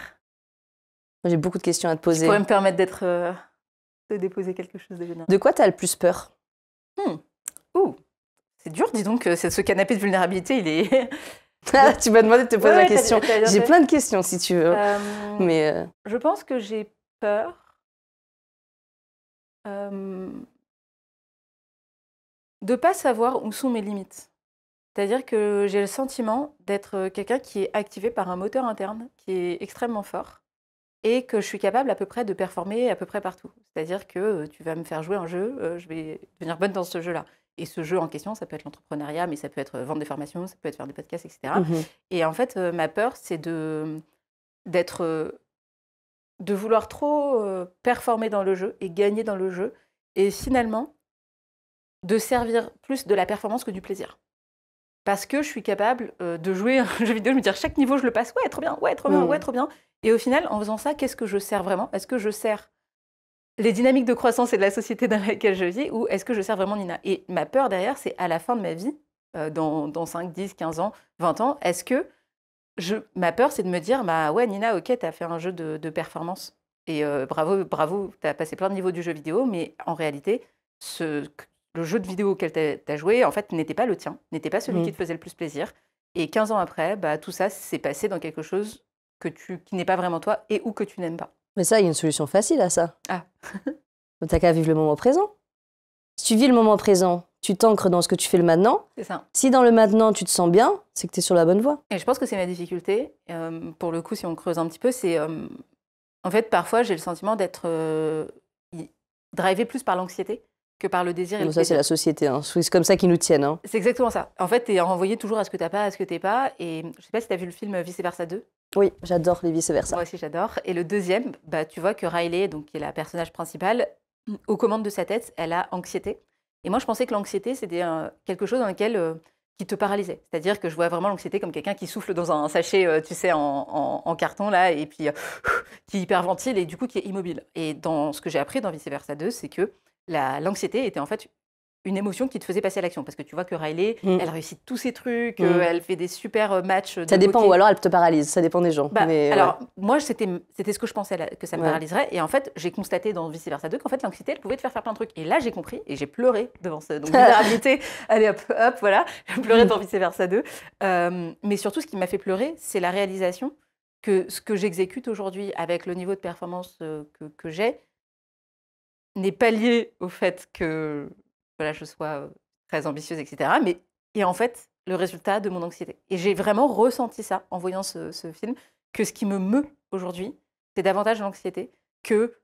J'ai beaucoup de questions à te poser. Je pourrais me permettre de déposer quelque chose de vulnérable. De quoi t'as le plus peur? Ouh, c'est dur, dis donc, ce canapé de vulnérabilité, il est... Tu m'as demandé de te poser la question. J'ai plein de questions, si tu veux. Mais je pense que j'ai peur de ne pas savoir où sont mes limites. C'est-à-dire que j'ai le sentiment d'être quelqu'un qui est activé par un moteur interne qui est extrêmement fort et que je suis capable à peu près de performer à peu près partout. C'est-à-dire que tu vas me faire jouer un jeu, je vais devenir bonne dans ce jeu-là. Et ce jeu en question, ça peut être l'entrepreneuriat, mais ça peut être vendre des formations, ça peut être faire des podcasts, etc. Et en fait, ma peur, c'est de vouloir trop performer dans le jeu et gagner dans le jeu, et finalement, de servir plus de la performance que du plaisir. Parce que je suis capable de jouer un jeu vidéo, de me dire chaque niveau, je le passe, ouais, trop bien, ouais, trop bien, ouais, trop bien. Et au final, en faisant ça, qu'est-ce que je sers vraiment? Est-ce que je sers les dynamiques de croissance et de la société dans laquelle je vis, ou est-ce que je sers vraiment Nina? Et ma peur derrière, c'est à la fin de ma vie, dans 5, 10, 15 ans, 20 ans, est-ce que ma peur, c'est de me dire, bah ouais, Nina, ok, t'as fait un jeu de performance. Et bravo, t'as passé plein de niveaux du jeu vidéo, mais en réalité, le jeu de vidéo auquel t'as joué, en fait, n'était pas le tien, n'était pas celui qui te faisait le plus plaisir. Et 15 ans après, bah, tout ça s'est passé dans quelque chose qui n'est pas vraiment toi et ou que tu n'aimes pas. Mais ça, il y a une solution facile à ça. Ah. T'as qu'à vivre le moment présent. Si tu vis le moment présent, tu t'ancres dans ce que tu fais le maintenant. C'est ça. Si dans le maintenant, tu te sens bien, c'est que tu es sur la bonne voie. Et je pense que c'est ma difficulté. Pour le coup, si on creuse un petit peu, c'est... en fait, parfois, j'ai le sentiment d'être drivé plus par l'anxiété que par le désir. Et ça, c'est la société. Hein. C'est comme ça qu'ils nous tiennent. Hein. C'est exactement ça. En fait, t'es renvoyé toujours à ce que t'as pas, à ce que t'es pas. Et je sais pas si t'as vu le film Vice Versa 2. Oui, j'adore les vice-versa. Moi aussi, j'adore. Et le deuxième, bah, tu vois que Riley, donc, qui est la personnage principale, aux commandes de sa tête, elle a anxiété. Et moi, je pensais que l'anxiété, c'était quelque chose dans lequel... qui te paralysait. C'est-à-dire que je vois vraiment l'anxiété comme quelqu'un qui souffle dans un sachet, tu sais, en carton, là, et puis qui hyperventile et du coup qui est immobile. Et dans ce que j'ai appris dans Vice Versa 2, c'est que l'anxiété était en fait une émotion qui te faisait passer à l'action. Parce que tu vois que Riley, elle réussit tous ses trucs, elle fait des super matchs de ça dépend, hockey. Ou alors elle te paralyse, ça dépend des gens. Bah, mais, alors, moi, c'était ce que je pensais que ça me paralyserait. Et en fait, j'ai constaté dans Vice Versa 2 qu'en fait, l'anxiété, elle pouvait te faire plein de trucs. Et là, j'ai compris et j'ai pleuré devant ça. Donc, vulnérabilité, allez hop, hop, voilà. J'ai pleuré dans Vice Versa 2. Mais surtout, ce qui m'a fait pleurer, c'est la réalisation que ce que j'exécute aujourd'hui avec le niveau de performance que j'ai n'est pas lié au fait que voilà, je sois très ambitieuse, etc. Mais est en fait le résultat de mon anxiété. Et j'ai vraiment ressenti ça en voyant ce film, que ce qui me meut aujourd'hui, c'est davantage l'anxiété que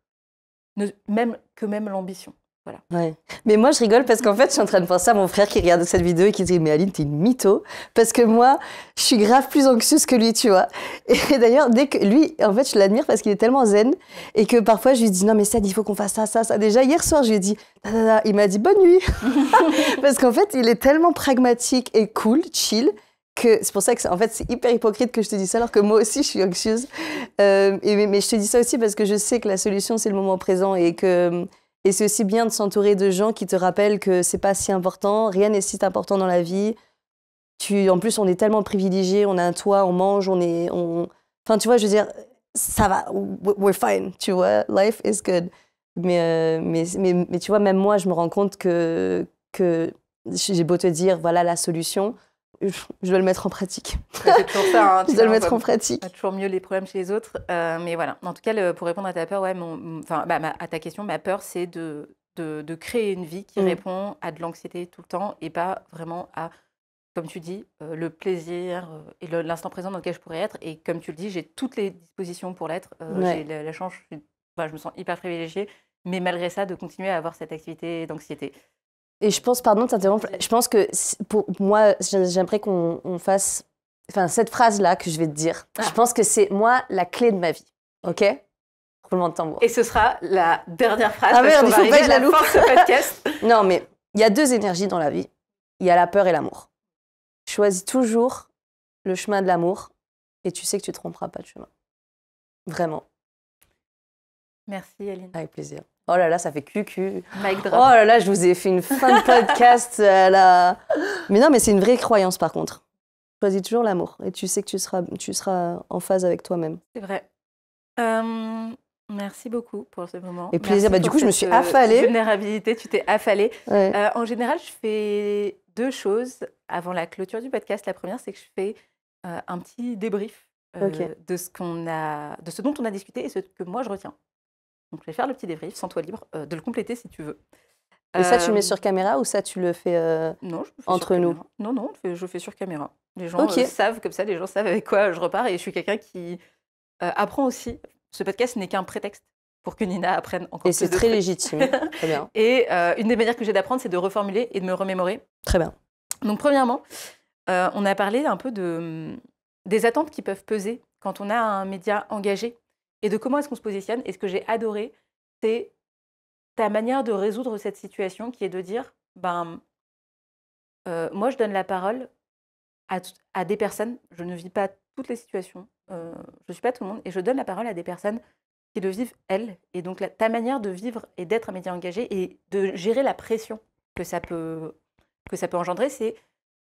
même l'ambition. Voilà. Ouais. Mais moi, je rigole parce qu'en fait, je suis en train de penser à mon frère qui regarde cette vidéo et qui dit « Mais Aline, t'es une mytho !» Parce que moi, je suis grave plus anxieuse que lui, tu vois. Et d'ailleurs, dès que lui, en fait, je l'admire parce qu'il est tellement zen et que parfois, je lui dis « Non, mais Sad, il faut qu'on fasse ça, ça, ça. » Déjà, hier soir, je lui ai dit « Il m'a dit « Bonne nuit !» Parce qu'en fait, il est tellement pragmatique et cool, chill, que c'est pour ça que en fait, c'est hyper hypocrite que je te dise ça, alors que moi aussi, je suis anxieuse. Mais je te dis ça aussi parce que je sais que la solution, c'est le moment présent et c'est aussi bien de s'entourer de gens qui te rappellent que c'est pas si important, rien n'est si important dans la vie. En plus, on est tellement privilégiés, on a un toit, on mange, enfin, tu vois, je veux dire, ça va, we're fine, tu vois, life is good. Mais tu vois, même moi, je me rends compte que j'ai beau te dire, voilà la solution, je dois le mettre en pratique. C'est toujours ça. Hein, je dois le mettre en pratique. Toujours mieux les problèmes chez les autres. Mais voilà. En tout cas, pour répondre à ta peur, ouais, à ta question, ma peur, c'est de créer une vie qui répond à de l'anxiété tout le temps et pas vraiment à, comme tu dis, le plaisir et l'instant présent dans lequel je pourrais être. Et comme tu le dis, j'ai toutes les dispositions pour l'être. J'ai la chance, je me sens hyper privilégiée. Mais malgré ça, de continuer à avoir cette activité d'anxiété. Et je pense, pardon de t'interrompre, je pense que pour moi, j'aimerais qu'on fasse, enfin, cette phrase-là que je vais te dire, je pense que c'est, moi, la clé de ma vie, ok? Roulement de tambour. Et ce sera la dernière phrase, parce qu'on va arriver à la fin de ce podcast. Non, mais il y a 2 énergies dans la vie. Il y a la peur et l'amour. Choisis toujours le chemin de l'amour et tu sais que tu ne te tromperas pas de chemin. Vraiment. Merci, Aline. Avec plaisir. Oh là là, ça fait cucu. Mic drop. Oh là là, je vous ai fait une fin de podcast à la... Mais non, mais c'est une vraie croyance par contre. Choisis toujours l'amour et tu sais que tu seras en phase avec toi-même. C'est vrai. Merci beaucoup pour ce moment. Et plaisir. Merci Du pour coup, je me cette, suis affalée. vulnérabilité, tu t'es affalée. Ouais. En général, je fais 2 choses avant la clôture du podcast. La première, c'est que je fais un petit débrief Ok. de ce dont on a discuté et ce que moi je retiens. Donc, je vais faire le petit débrief, sens-toi libre de le compléter si tu veux. Et ça, tu le mets Euh, sur caméra ou ça, tu le fais Non, je le fais entre sur nous? caméra. Non, je fais sur caméra. Les gens Ok. savent comme ça, les gens savent avec quoi je repars et je suis quelqu'un qui apprend aussi. Ce podcast n'est qu'un prétexte pour que Nina apprenne encore Et plus c'est de très trucs. légitime. Très bien. Et une des manières que j'ai d'apprendre, c'est de reformuler et de me remémorer. Très bien. Donc, premièrement, on a parlé un peu des attentes qui peuvent peser quand on a un média engagé et de comment est-ce qu'on se positionne. Et ce que j'ai adoré, c'est ta manière de résoudre cette situation qui est de dire, moi, je donne la parole à des personnes, je ne vis pas toutes les situations, je ne suis pas tout le monde, et je donne la parole à des personnes qui le vivent, elles. Et donc, ta manière de vivre et d'être un média engagé et de gérer la pression que ça peut engendrer, c'est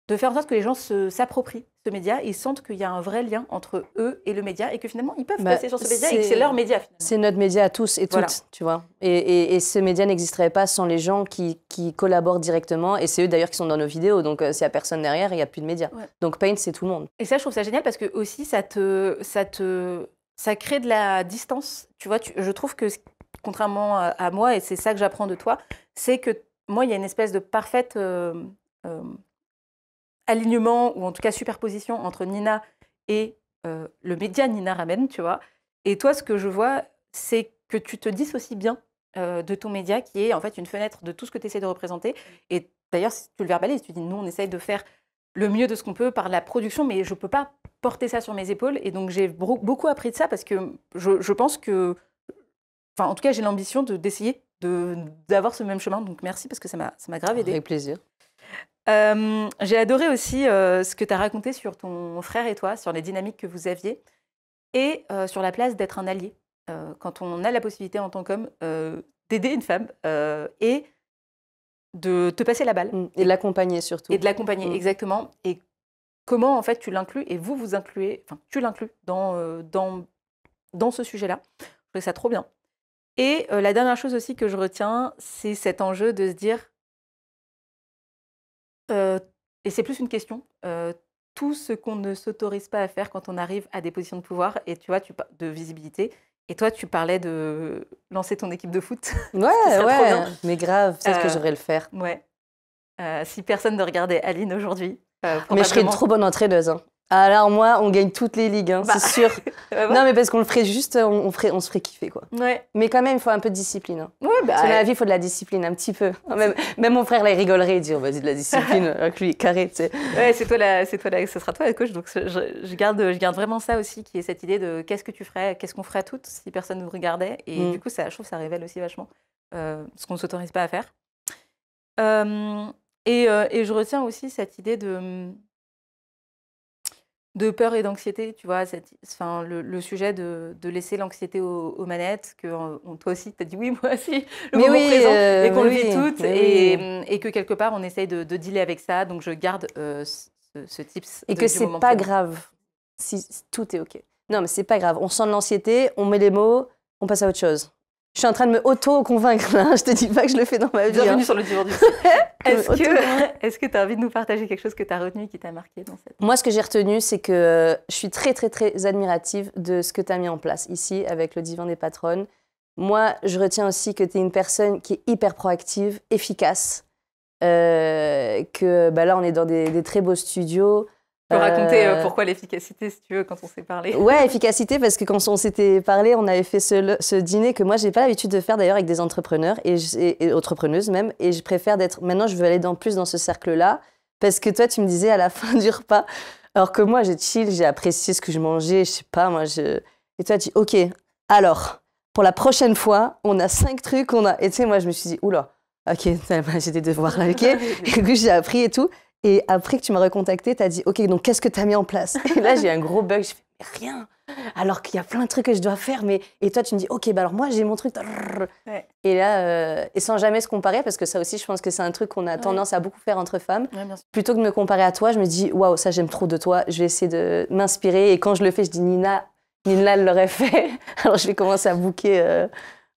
de faire en sorte que les gens s'approprient ce média et sentent qu'il y a un vrai lien entre eux et le média et que finalement, ils peuvent passer sur ce média et que c'est leur média, finalement. C'est notre média à tous et toutes, Voilà. tu vois. Et ce média n'existerait pas sans les gens qui collaborent directement. Et c'est eux d'ailleurs qui sont dans nos vidéos. Donc s'il n'y a personne derrière, il n'y a plus de média. Ouais. Donc Paint, c'est tout le monde. Et ça, je trouve ça génial parce que aussi, ça crée de la distance. Tu vois, je trouve que, contrairement à moi, et c'est ça que j'apprends de toi, c'est que moi, il y a une espèce de parfaite alignement, ou en tout cas superposition entre Nina et le média Nina Ramène, tu vois. Et toi, ce que je vois, c'est que tu te dissocies bien de ton média, qui est en fait une fenêtre de tout ce que tu essaies de représenter. Et d'ailleurs, si tu le verbalises, tu dis, nous, on essaye de faire le mieux de ce qu'on peut par la production, mais je ne peux pas porter ça sur mes épaules. Et donc, j'ai beaucoup appris de ça parce que je pense que... Enfin, en tout cas, j'ai l'ambition d'essayer d'avoir ce même chemin. Donc, merci parce que ça m'a grave aidé. Avec plaisir. J'ai adoré aussi ce que tu as raconté sur ton frère et toi, sur les dynamiques que vous aviez et sur la place d'être un allié. Quand on a la possibilité en tant qu'homme d'aider une femme et de te passer la balle. Et de l'accompagner surtout. Et de l'accompagner, exactement. Et comment, en fait, tu l'inclus et vous incluez, enfin, tu l'inclus dans ce sujet-là. Je trouvais ça trop bien. Et la dernière chose aussi que je retiens, c'est cet enjeu de se dire, et c'est plus une question, tout ce qu'on ne s'autorise pas à faire quand on arrive à des positions de pouvoir, et tu vois, de visibilité. Et toi, tu parlais de lancer ton équipe de foot. Ouais, trop bien. Mais grave, peut-être que j'aurais le faire. Ouais. Si personne ne regardait Aline aujourd'hui, mais je serais une trop bonne entraîneuse. Hein. Alors moi, on gagne toutes les ligues, hein, c'est sûr. Non, mais parce qu'on le ferait juste, on se ferait kiffer, quoi. Ouais. Mais quand même, il faut un peu de discipline. Hein. Ouais, dans la vie, il faut de la discipline, un petit peu. Même mon frère, là, il rigolerait, il dit, vas-y, de la discipline, avec lui, carré, tu sais. Ouais, ce sera toi la coach, donc je garde vraiment ça aussi, qui est cette idée de qu'est-ce que tu ferais, qu'est-ce qu'on ferait toutes si personne nous regardait. Et du coup, je trouve que ça révèle aussi vachement ce qu'on ne s'autorise pas à faire. Et je retiens aussi cette idée de peur et d'anxiété, tu vois, le sujet de laisser l'anxiété aux manettes, que toi aussi, tu as dit oui, moi aussi, le moment présent, et qu'on le vit toutes, et que quelque part, on essaye de dealer avec ça. Donc, je garde ce tips. Et que c'est pas grave si tout est OK. Non, mais c'est pas grave. On sent de l'anxiété, on met les mots, on passe à autre chose. Je suis en train de me auto-convaincre, là. Je te dis pas que je le fais dans ma vie. Bienvenue sur le divan du Est-ce que tu as envie de nous partager quelque chose que tu as retenu, qui t'a marqué dans cette... Moi, ce que j'ai retenu, c'est que je suis très, très, très admirative de ce que tu as mis en place ici, avec le divan des patronnes. Moi, je retiens aussi que tu es une personne qui est hyper proactive, efficace. Que là, on est dans des très beaux studios. Tu peux raconter pourquoi l'efficacité, si tu veux, quand on s'est parlé. Ouais, efficacité, parce que quand on s'était parlé, on avait fait ce dîner que moi, j'ai pas l'habitude de faire d'ailleurs avec des entrepreneurs et entrepreneuses même. Et je préfère maintenant, je veux aller plus dans ce cercle-là. Parce que toi, tu me disais à la fin du repas, alors que moi, j'ai chill, j'ai apprécié ce que je mangeais, je sais pas, Et toi, tu dis, OK, alors, pour la prochaine fois, on a 5 trucs, Et tu sais, moi, je me suis dit, oula, OK, j'ai des devoirs là, OK. Et du coup, j'ai appris et tout. Et après que tu m'as recontacté, tu as dit, OK, donc qu'est-ce que tu as mis en place? Et là, j'ai un gros bug. Je fais, mais rien. Alors qu'il y a plein de trucs que je dois faire. Et toi, tu me dis, OK, alors moi, j'ai mon truc. Ouais. Et là, et sans jamais se comparer, parce que ça aussi, je pense que c'est un truc qu'on a tendance à beaucoup faire entre femmes. Ouais, plutôt que de me comparer à toi, je me dis, waouh, ça, j'aime trop de toi. Je vais essayer de m'inspirer. Et quand je le fais, je dis, Nina, Nina l'aurait fait. Alors, je vais commencer à booker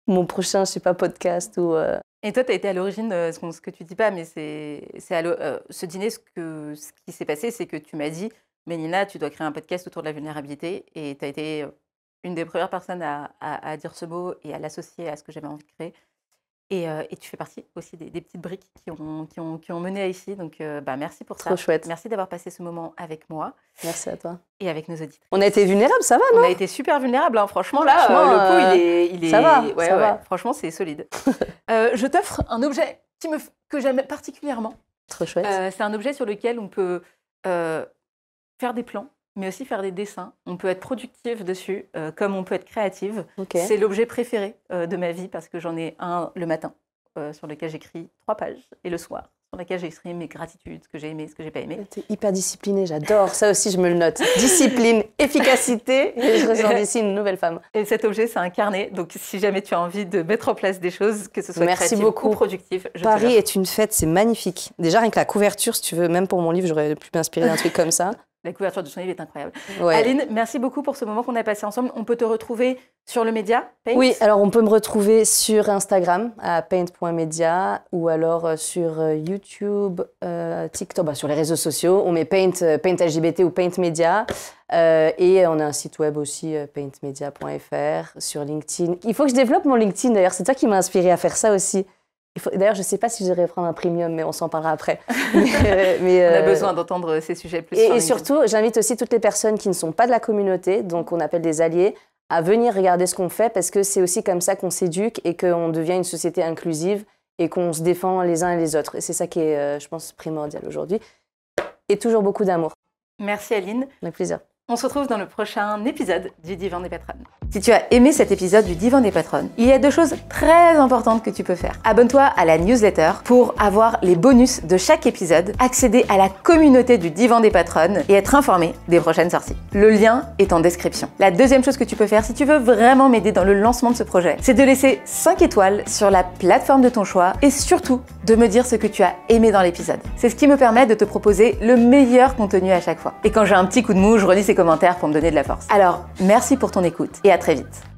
mon prochain, je sais pas, podcast ou... Et toi, tu as été à l'origine, ce que tu dis pas, mais ce dîner, ce qui s'est passé, c'est que tu m'as dit, mais Nina, tu dois créer un podcast autour de la vulnérabilité. Et tu as été une des premières personnes à dire ce mot et à l'associer à ce que j'avais envie de créer. Et tu fais partie aussi des petites briques qui ont mené à ici. Donc, merci pour ça. Trop chouette. Merci d'avoir passé ce moment avec moi. Merci à toi. Et avec nos auditeurs. On a été vulnérables, ça va, non? On a été super vulnérables, hein. Franchement, là, le pot, il est... Ça va, ouais, ça ouais. va. Franchement, c'est solide. Je t'offre un objet que j'aime particulièrement. Trop chouette. C'est un objet sur lequel on peut faire des plans, mais aussi faire des dessins. On peut être productive dessus, comme on peut être créative. Okay. C'est l'objet préféré de ma vie parce que j'en ai un le matin sur lequel j'écris 3 pages et le soir sur lequel j'exprime mes gratitudes, ce que j'ai aimé, ce que j'ai pas aimé. T'es hyper disciplinée, j'adore. Ça aussi, je me le note. Discipline, efficacité, et je ressors d'ici une nouvelle femme. Et cet objet, c'est un carnet. Donc, si jamais tu as envie de mettre en place des choses, que ce soit Merci créatif beaucoup. ou productif, je Paris te l'offre. est une fête, c'est magnifique. Déjà, rien que la couverture, si tu veux, même pour mon livre, j'aurais pu m'inspirer d'un truc comme ça. La couverture de son livre est incroyable. Ouais. Aline, merci beaucoup pour ce moment qu'on a passé ensemble. On peut te retrouver sur le média Paint? Oui, alors on peut me retrouver sur Instagram à paint.media ou alors sur YouTube, TikTok, sur les réseaux sociaux. On met Paint LGBT ou Paint Media. Et on a un site web aussi, paintmedia.fr, sur LinkedIn. Il faut que je développe mon LinkedIn d'ailleurs, c'est toi qui m'as inspiré à faire ça aussi. D'ailleurs, je ne sais pas si je devrais prendre un premium, mais on s'en parlera après. On a besoin d'entendre ces sujets plus. Et surtout, j'invite aussi toutes les personnes qui ne sont pas de la communauté, donc on appelle des alliés, à venir regarder ce qu'on fait parce que c'est aussi comme ça qu'on s'éduque et qu'on devient une société inclusive et qu'on se défend les uns et les autres. Et c'est ça qui est, je pense, primordial aujourd'hui. Et toujours beaucoup d'amour. Merci Aline. Avec plaisir. On se retrouve dans le prochain épisode du Divan des Patronnes. Si tu as aimé cet épisode du Divan des Patronnes, il y a 2 choses très importantes que tu peux faire. Abonne-toi à la newsletter pour avoir les bonus de chaque épisode, accéder à la communauté du Divan des Patronnes et être informé des prochaines sorties. Le lien est en description. La deuxième chose que tu peux faire si tu veux vraiment m'aider dans le lancement de ce projet, c'est de laisser 5 étoiles sur la plateforme de ton choix et surtout de me dire ce que tu as aimé dans l'épisode. C'est ce qui me permet de te proposer le meilleur contenu à chaque fois. Et quand j'ai un petit coup de mou, je relis ces commentaires pour me donner de la force. Alors, merci pour ton écoute et à très vite.